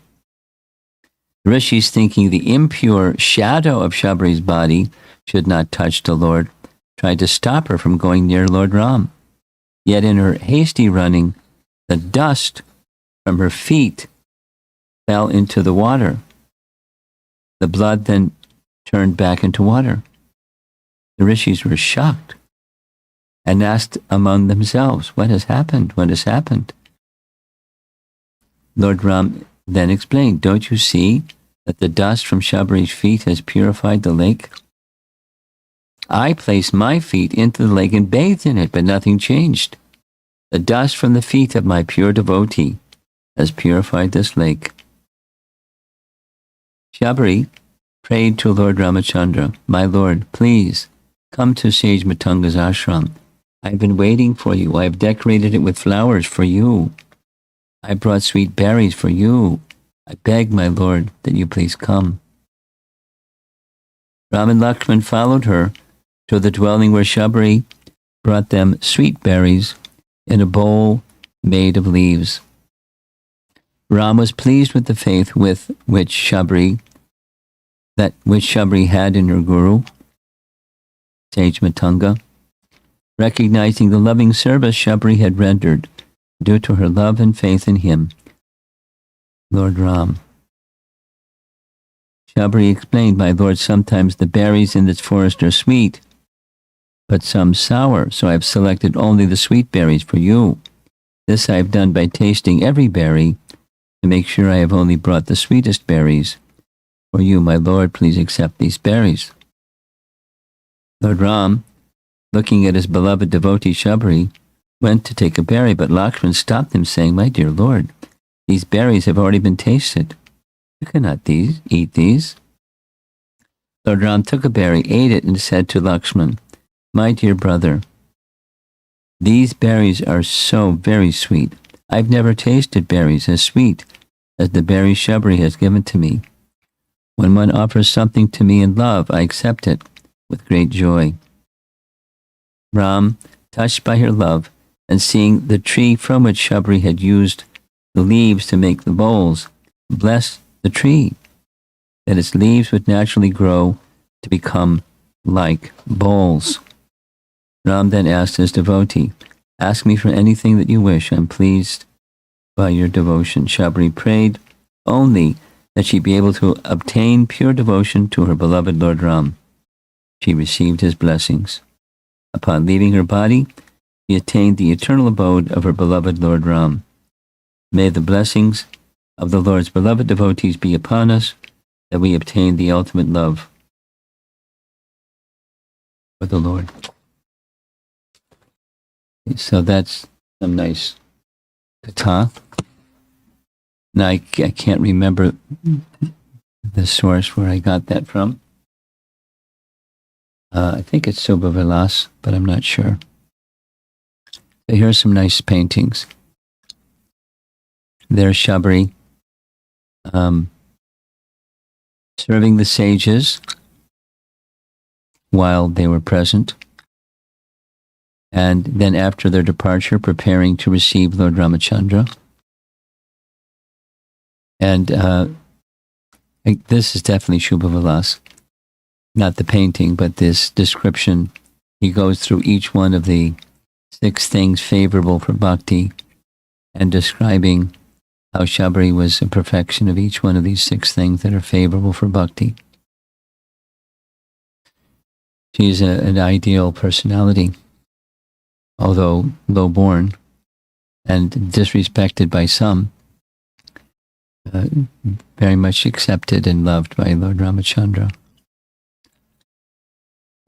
The rishis, thinking the impure shadow of Sabari's body should not touch the Lord, tried to stop her from going near Lord Ram. Yet in her hasty running, the dust from her feet fell into the water. The blood then turned back into water. The rishis were shocked and asked among themselves, "What has happened? What has happened?" Lord Ram then explained, "Don't you see that the dust from Sabari's feet has purified the lake? I placed my feet into the lake and bathed in it, but nothing changed. The dust from the feet of my pure devotee has purified this lake." Sabari prayed to Lord Ramachandra, "My Lord, please come to Sage Matunga's ashram. I have been waiting for you. I have decorated it with flowers for you. I brought sweet berries for you. I beg, my Lord, that you please come." Ram and Lakshman followed her to the dwelling where Sabari brought them sweet berries in a bowl made of leaves. Ram was pleased with the faith with which Sabari had in her guru, Sage Matunga, recognizing the loving service Sabari had rendered due to her love and faith in him, Lord Ram. Sabari explained, "My Lord, sometimes the berries in this forest are sweet, but some sour, so I have selected only the sweet berries for you. This I have done by tasting every berry to make sure I have only brought the sweetest berries for you. My Lord, please accept these berries." Lord Ram, looking at his beloved devotee Sabari, went to take a berry, but Lakshman stopped him, saying, "My dear Lord, these berries have already been tasted. You cannot eat these." Lord Ram took a berry, ate it, and said to Lakshman, "My dear brother, these berries are so very sweet. I've never tasted berries as sweet as the berries Sabari has given to me. When one offers something to me in love, I accept it with great joy." Ram, touched by her love, and seeing the tree from which Sabari had used the leaves to make the bowls, blessed the tree, that its leaves would naturally grow to become like bowls. Ram then asked his devotee, "Ask me for anything that you wish. I'm pleased by your devotion." Sabari prayed only that she be able to obtain pure devotion to her beloved Lord Ram. She received his blessings. Upon leaving her body, she attained the eternal abode of her beloved Lord Ram. May the blessings of the Lord's beloved devotees be upon us, that we obtain the ultimate love for the Lord. So that's some nice katha. Now I can't remember the source where I got that from. I think it's Subha Vilas, but I'm not sure. So here's some nice paintings. There's Sabari serving the sages while they were present, and then after their departure, preparing to receive Lord Ramachandra. And this is definitely Shubha Vilas, not the painting, but this description. He goes through each one of the 6 things favorable for bhakti and describing how Sabari was a perfection of each one of these 6 things that are favorable for bhakti. She's an ideal personality, although low-born and disrespected by some, very much accepted and loved by Lord Ramachandra.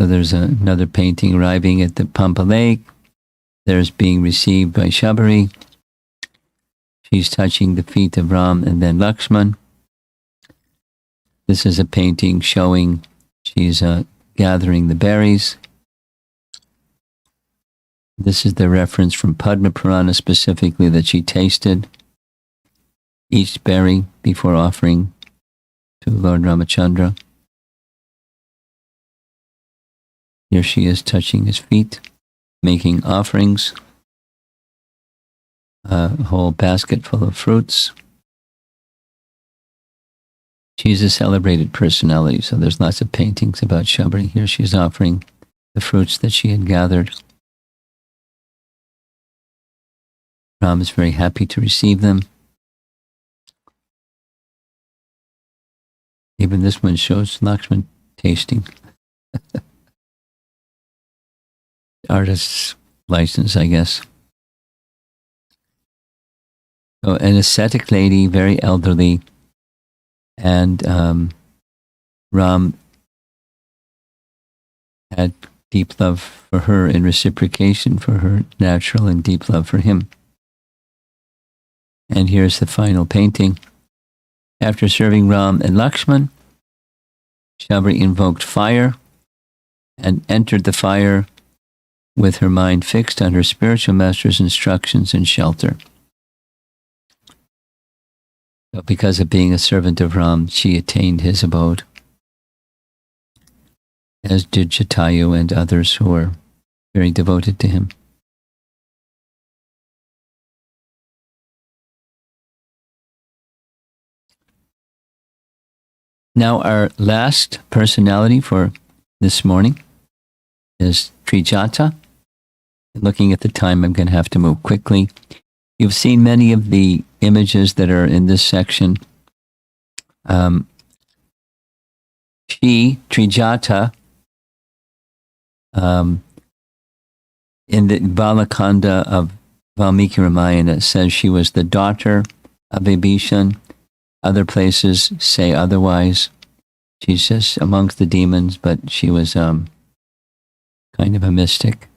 So there's another painting arriving at the Pampa Lake. There's being received by Sabari. She's touching the feet of Ram and then Lakshman. This is a painting showing she's gathering the berries. This is the reference from Padma Purana specifically, that she tasted each berry before offering to Lord Ramachandra. Here she is touching his feet, making offerings, a whole basket full of fruits. She's a celebrated personality, so there's lots of paintings about Sabari. Here she's offering the fruits that she had gathered. Ram is very happy to receive them. Even this one shows Lakshman tasting. Artist's license, I guess. So an ascetic lady, very elderly, and Ram had deep love for her in reciprocation for her natural and deep love for him. And here's the final painting. After serving Ram and Lakshman, Sabari invoked fire and entered the fire with her mind fixed on her spiritual master's instructions and shelter. So because of being a servant of Ram, she attained his abode, as did Jatayu and others who were very devoted to him. Now our last personality for this morning is Trijata. Looking at the time, I'm going to have to move quickly. You've seen many of the images that are in this section. She, Trijata, in the Balakanda of Valmiki Ramayana, says she was the daughter of Vibhishan. Other places say otherwise. She's just amongst the demons, but she was kind of a mystic.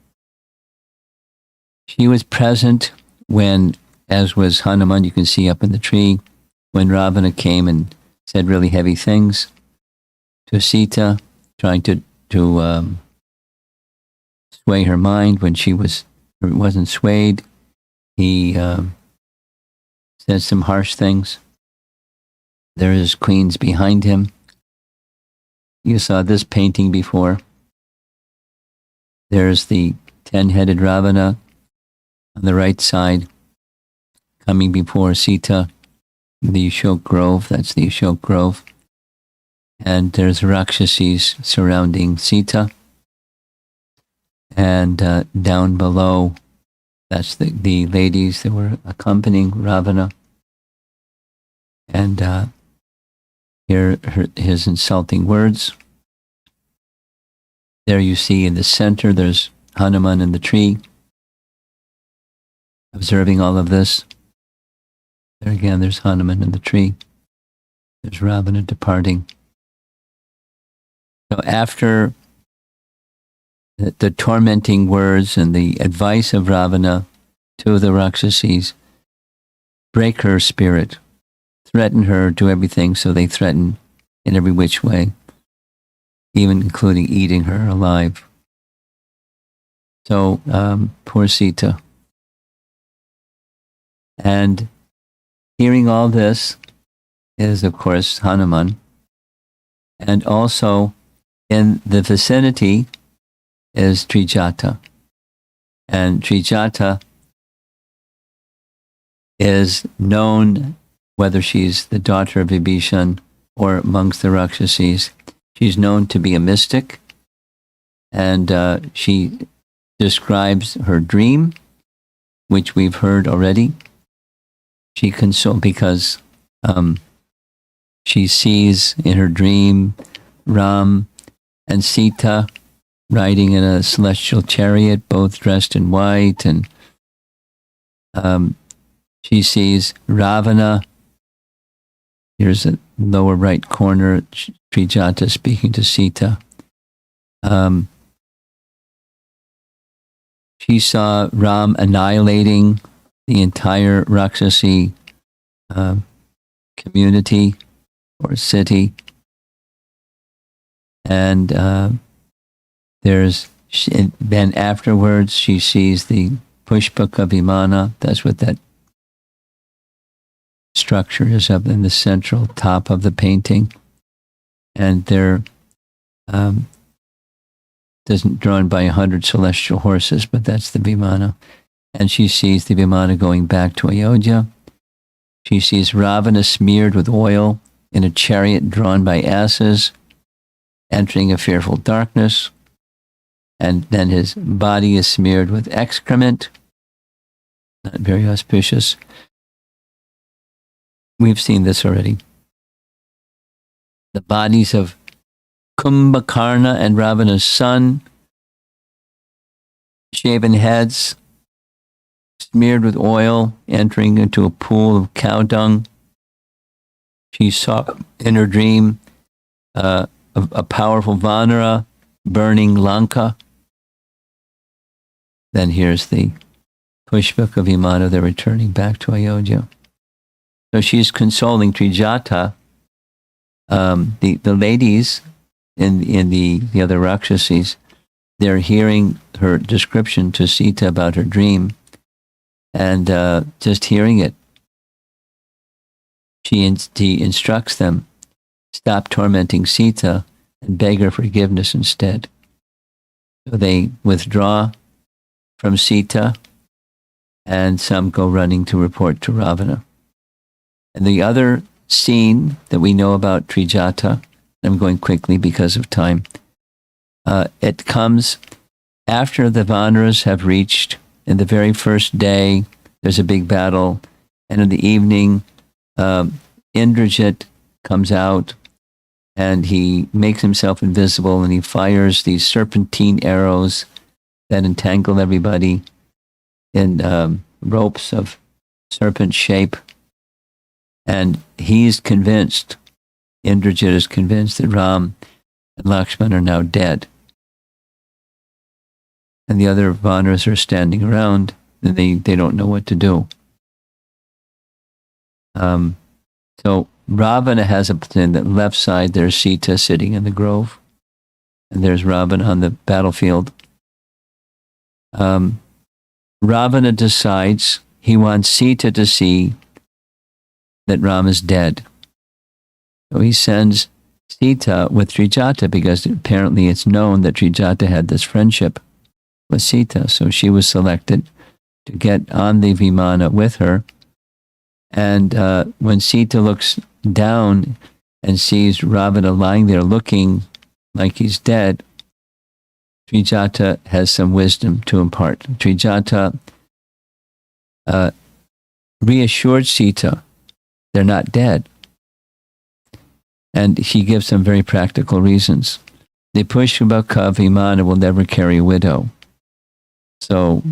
She was present when, as was Hanuman, you can see up in the tree, when Ravana came and said really heavy things to Sita, trying to sway her mind when she wasn't swayed. He said some harsh things. There is queens behind him. You saw this painting before. There's the 10-headed Ravana on the right side, coming before Sita, the Ashok Grove. That's the Ashok Grove. And there's Rakshasis surrounding Sita. And down below, that's the ladies that were accompanying Ravana. And here his insulting words. There you see in the center, there's Hanuman in the tree. observing all of this. There again, there's Hanuman in the tree. There's Ravana departing. So after the tormenting words and the advice of Ravana to the Rakshasas, break her spirit, threaten her, do everything, so they threaten in every which way, even including eating her alive. So poor Sita. And hearing all this is, of course, Hanuman. And also in the vicinity is Trijata. And Trijata is known, whether she's the daughter of Vibhishan or amongst the Rakshasas, she's known to be a mystic. And she describes her dream, which we've heard already. She consoles because she sees in her dream Ram and Sita riding in a celestial chariot, both dressed in white, and she sees Ravana. Here's a lower right corner, Trijata speaking to Sita. She saw Ram annihilating the entire Rakshasi community or city. And then afterwards she sees the Pushpaka Vimana. That's what that structure is up in the central top of the painting. And they're drawn by 100 celestial horses, but that's the Vimana. And she sees the Vimana going back to Ayodhya. She sees Ravana smeared with oil in a chariot drawn by asses, entering a fearful darkness. And then his body is smeared with excrement. Not very auspicious. We've seen this already. The bodies of Kumbhakarna and Ravana's son, shaven heads, smeared with oil, entering into a pool of cow dung. She saw in her dream a powerful Vanara burning Lanka. Then here's the Pushpaka Vimana. They're returning back to Ayodhya. So she's consoling Trijata. The ladies in the other Rakshasas, they're hearing her description to Sita about her dream. And just hearing it, she instructs them, stop tormenting Sita and beg her forgiveness instead. So they withdraw from Sita, and some go running to report to Ravana. And the other scene that we know about Trijata, I'm going quickly because of time, it comes after the Vanaras have reached. In the very first day, there's a big battle, and in the evening, Indrajit comes out, and he makes himself invisible, and he fires these serpentine arrows that entangle everybody in ropes of serpent shape. And he's convinced, Indrajit is convinced that Ram and Lakshman are now dead. And the other Vanaras are standing around, and they don't know what to do. So Ravana has in the left side, there's Sita sitting in the grove, and there's Ravana on the battlefield. Ravana decides he wants Sita to see that Ram is dead. So he sends Sita with Trijata, because apparently it's known that Trijata had this friendship with Sita. So she was selected to get on the Vimana with her. And when Sita looks down and sees Ravana lying there looking like he's dead, Trijata has some wisdom to impart. Trijata reassured Sita they're not dead. And he gives some very practical reasons. The Pushpaka Vimana will never carry a widow. So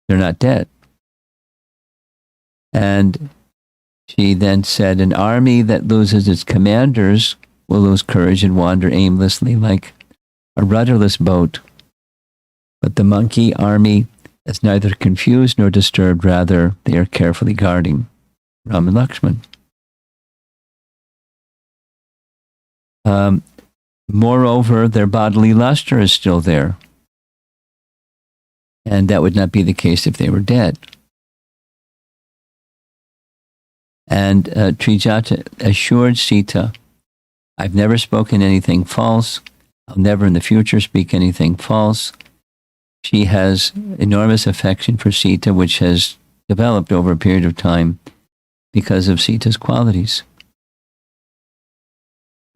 They're not dead. And she then said, an army that loses its commanders will lose courage and wander aimlessly like a rudderless boat. But the monkey army is neither confused nor disturbed. Rather, they are carefully guarding Ram and Lakshman. Moreover, their bodily luster is still there. And that would not be the case if they were dead. And Trijata assured Sita, I've never spoken anything false. I'll never in the future speak anything false. She has enormous affection for Sita, which has developed over a period of time because of Sita's qualities.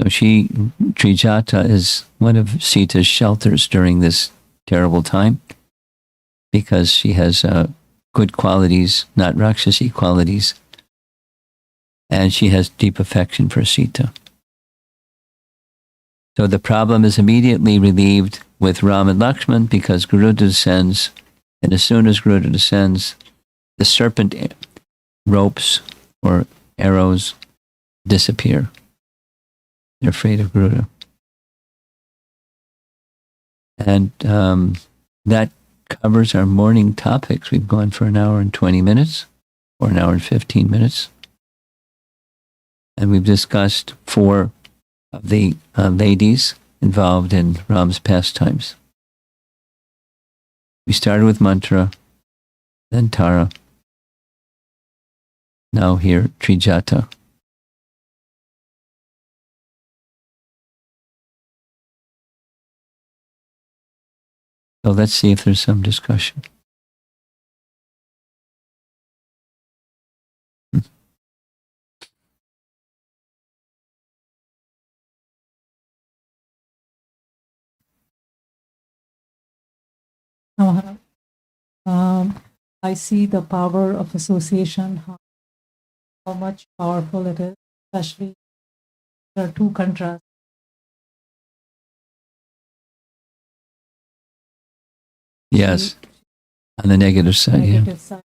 So Trijata is one of Sita's shelters during this terrible time because she has good qualities, not Rakshasi qualities, and she has deep affection for Sita. So the problem is immediately relieved with Ram and Lakshman because Garuda descends, and as soon as Garuda descends, the serpent ropes or arrows disappear. They're afraid of Garuda. And that covers our morning topics. We've gone for an hour and 20 minutes, or an hour and 15 minutes. And we've discussed 4 of the ladies involved in Ram's pastimes. We started with Manthara, then Tara, now here Trijata. So let's see if there's some discussion. I see the power of association, how much powerful it is, especially there are 2 contrasts. Yes, on the negative side, Negative side.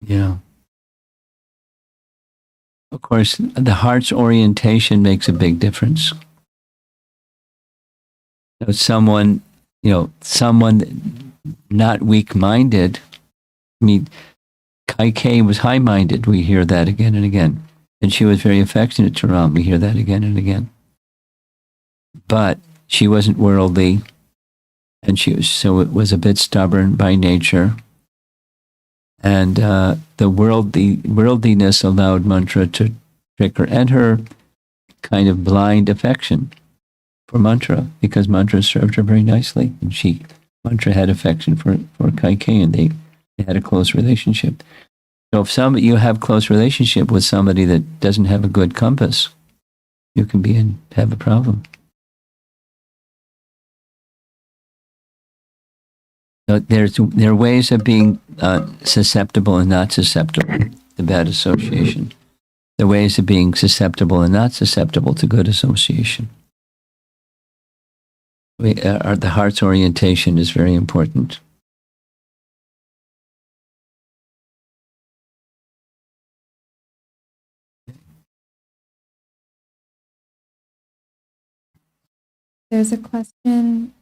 Yeah. Of course, the heart's orientation makes a big difference. Someone not weak-minded. I mean, Kaikeyi was high-minded. We hear that again and again. And she was very affectionate to Ram. We hear that again and again. But she wasn't worldly, and it was a bit stubborn by nature. And the worldliness allowed Manthara to trick her, and her kind of blind affection for Manthara, because Manthara served her very nicely, and Manthara had affection for Kaikeyi, and they had a close relationship. So if you have close relationship with somebody that doesn't have a good compass, you can have a problem. So there are ways of being susceptible and not susceptible to bad association. There are ways of being susceptible and not susceptible to good association. The heart's orientation is very important. There's a question,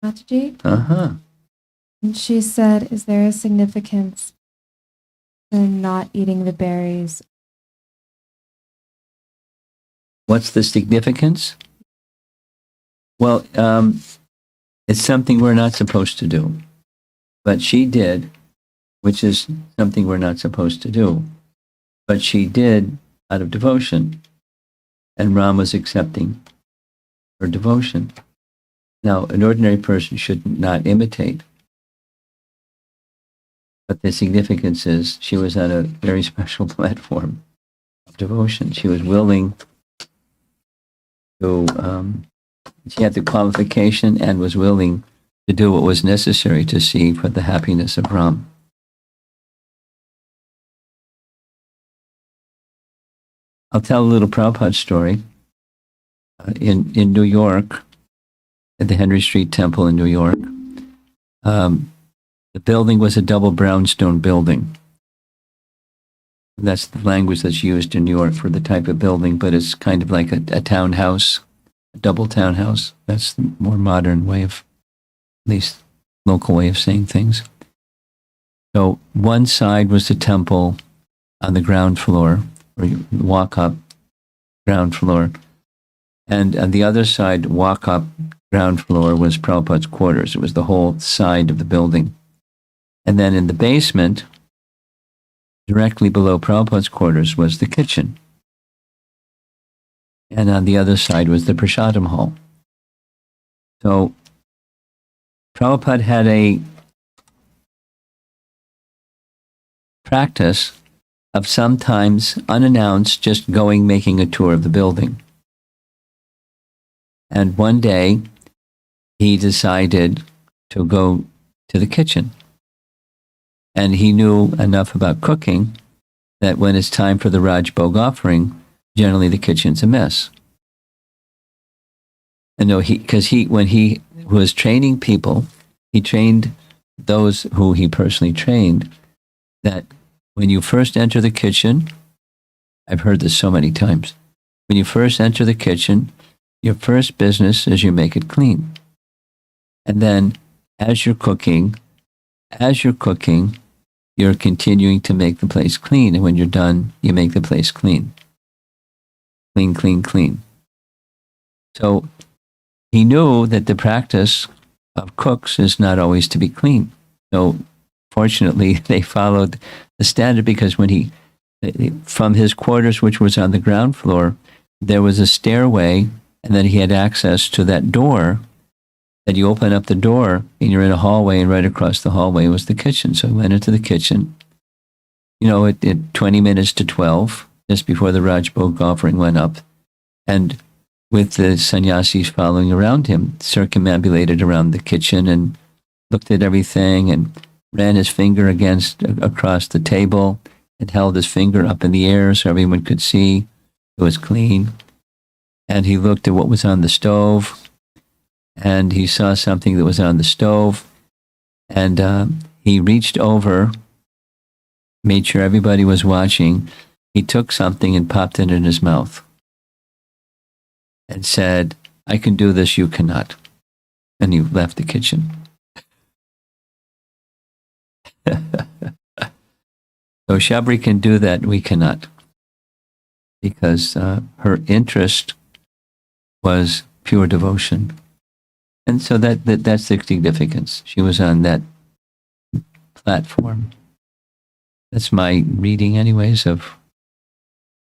Mataji. And she said, is there a significance in not eating the berries? What's the significance? Well, it's something we're not supposed to do. But she did, which is something we're not supposed to do. But she did out of devotion. And Ram was accepting her devotion. Now, an ordinary person should not imitate. But the significance is she was on a very special platform of devotion. She was willing to, she had the qualification and was willing to do what was necessary to see for the happiness of Ram. I'll tell a little Prabhupada story. In New York, at the Henry Street Temple in New York, the building was a double brownstone building. That's the language that's used in New York for the type of building, but it's kind of like a townhouse, a double townhouse. That's the more modern way of, at least local way of saying things. So one side was the temple on the ground floor, where you walk up, ground floor. And on the other side, walk up, ground floor, was Prabhupada's quarters. It was the whole side of the building. And then in the basement, directly below Prabhupada's quarters, was the kitchen. And on the other side was the Prasadam hall. So Prabhupada had a practice of sometimes unannounced just making a tour of the building. And one day he decided to go to the kitchen. And he knew enough about cooking that when it's time for the Raj Bhog offering, generally the kitchen's a mess. And no, when he was training people, he trained those who he personally trained that when you first enter the kitchen, I've heard this so many times, when you first enter the kitchen, your first business is you make it clean. And then as you're cooking, you're continuing to make the place clean. And when you're done, you make the place clean. Clean, clean, clean. So he knew that the practice of cooks is not always to be clean. So fortunately, they followed the standard, because when from his quarters, which was on the ground floor, there was a stairway, and then he had access to that door. That you open up the door and you're in a hallway, and right across the hallway was the kitchen. So he went into the kitchen, at 20 minutes to 12, just before the Raj Bhog offering went up. And with the sannyasis following around him, circumambulated around the kitchen and looked at everything and ran his finger across the table and held his finger up in the air so everyone could see it was clean. And he looked at what was on the stove, and he saw something that was on the stove, and he reached over, made sure everybody was watching. He took something and popped it in his mouth and said, "I can do this, you cannot." And he left the kitchen. So Sabari can do that, we cannot, because her interest was pure devotion. And so that's the significance. She was on that platform. That's my reading, anyways, of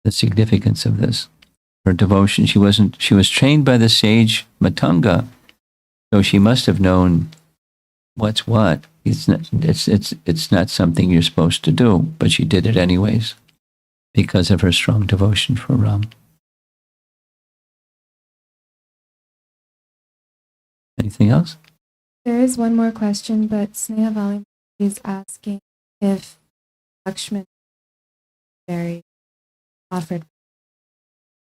the significance of this. Her devotion. She was trained by the sage Matanga, so she must have known what's what. It's not something you're supposed to do, but she did it anyways because of her strong devotion for Ram. Anything else? There is one more question, but Sneha Vali is asking if Lakshman very offered.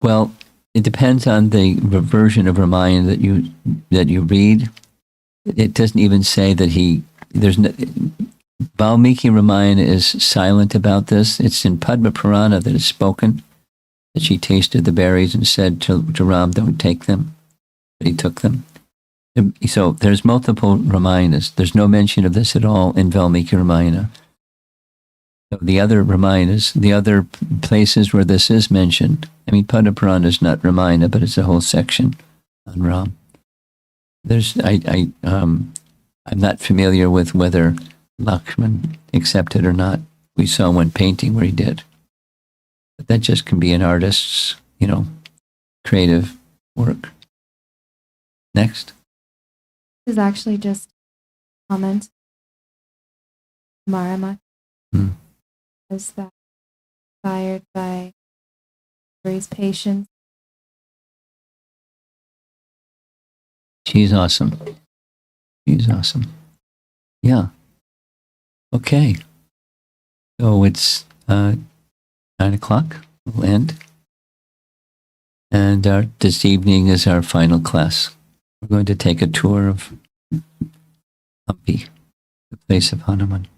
Well, it depends on the version of Ramayana that you read. It doesn't even say that Valmiki Ramayana is silent about this. It's in Padma Purana that it's spoken, that she tasted the berries and said to Ram, "Don't take them," but he took them. So there's multiple Ramayanas. There's no mention of this at all in Valmiki Ramayana. So the other Ramayanas, the other places where this is mentioned, Padma Purana is not Ramayana, but it's a whole section on Ram. I'm not familiar with whether Lakshman accepted or not. We saw one painting where he did. But that just can be an artist's, creative work. Next. This is actually just a comment. Marama is that inspired by Sabari's patience. She's awesome. She's awesome. Yeah. Okay. So it's 9:00. We'll end. And this evening is our final class. We're going to take a tour of Hampi, the place of Hanuman.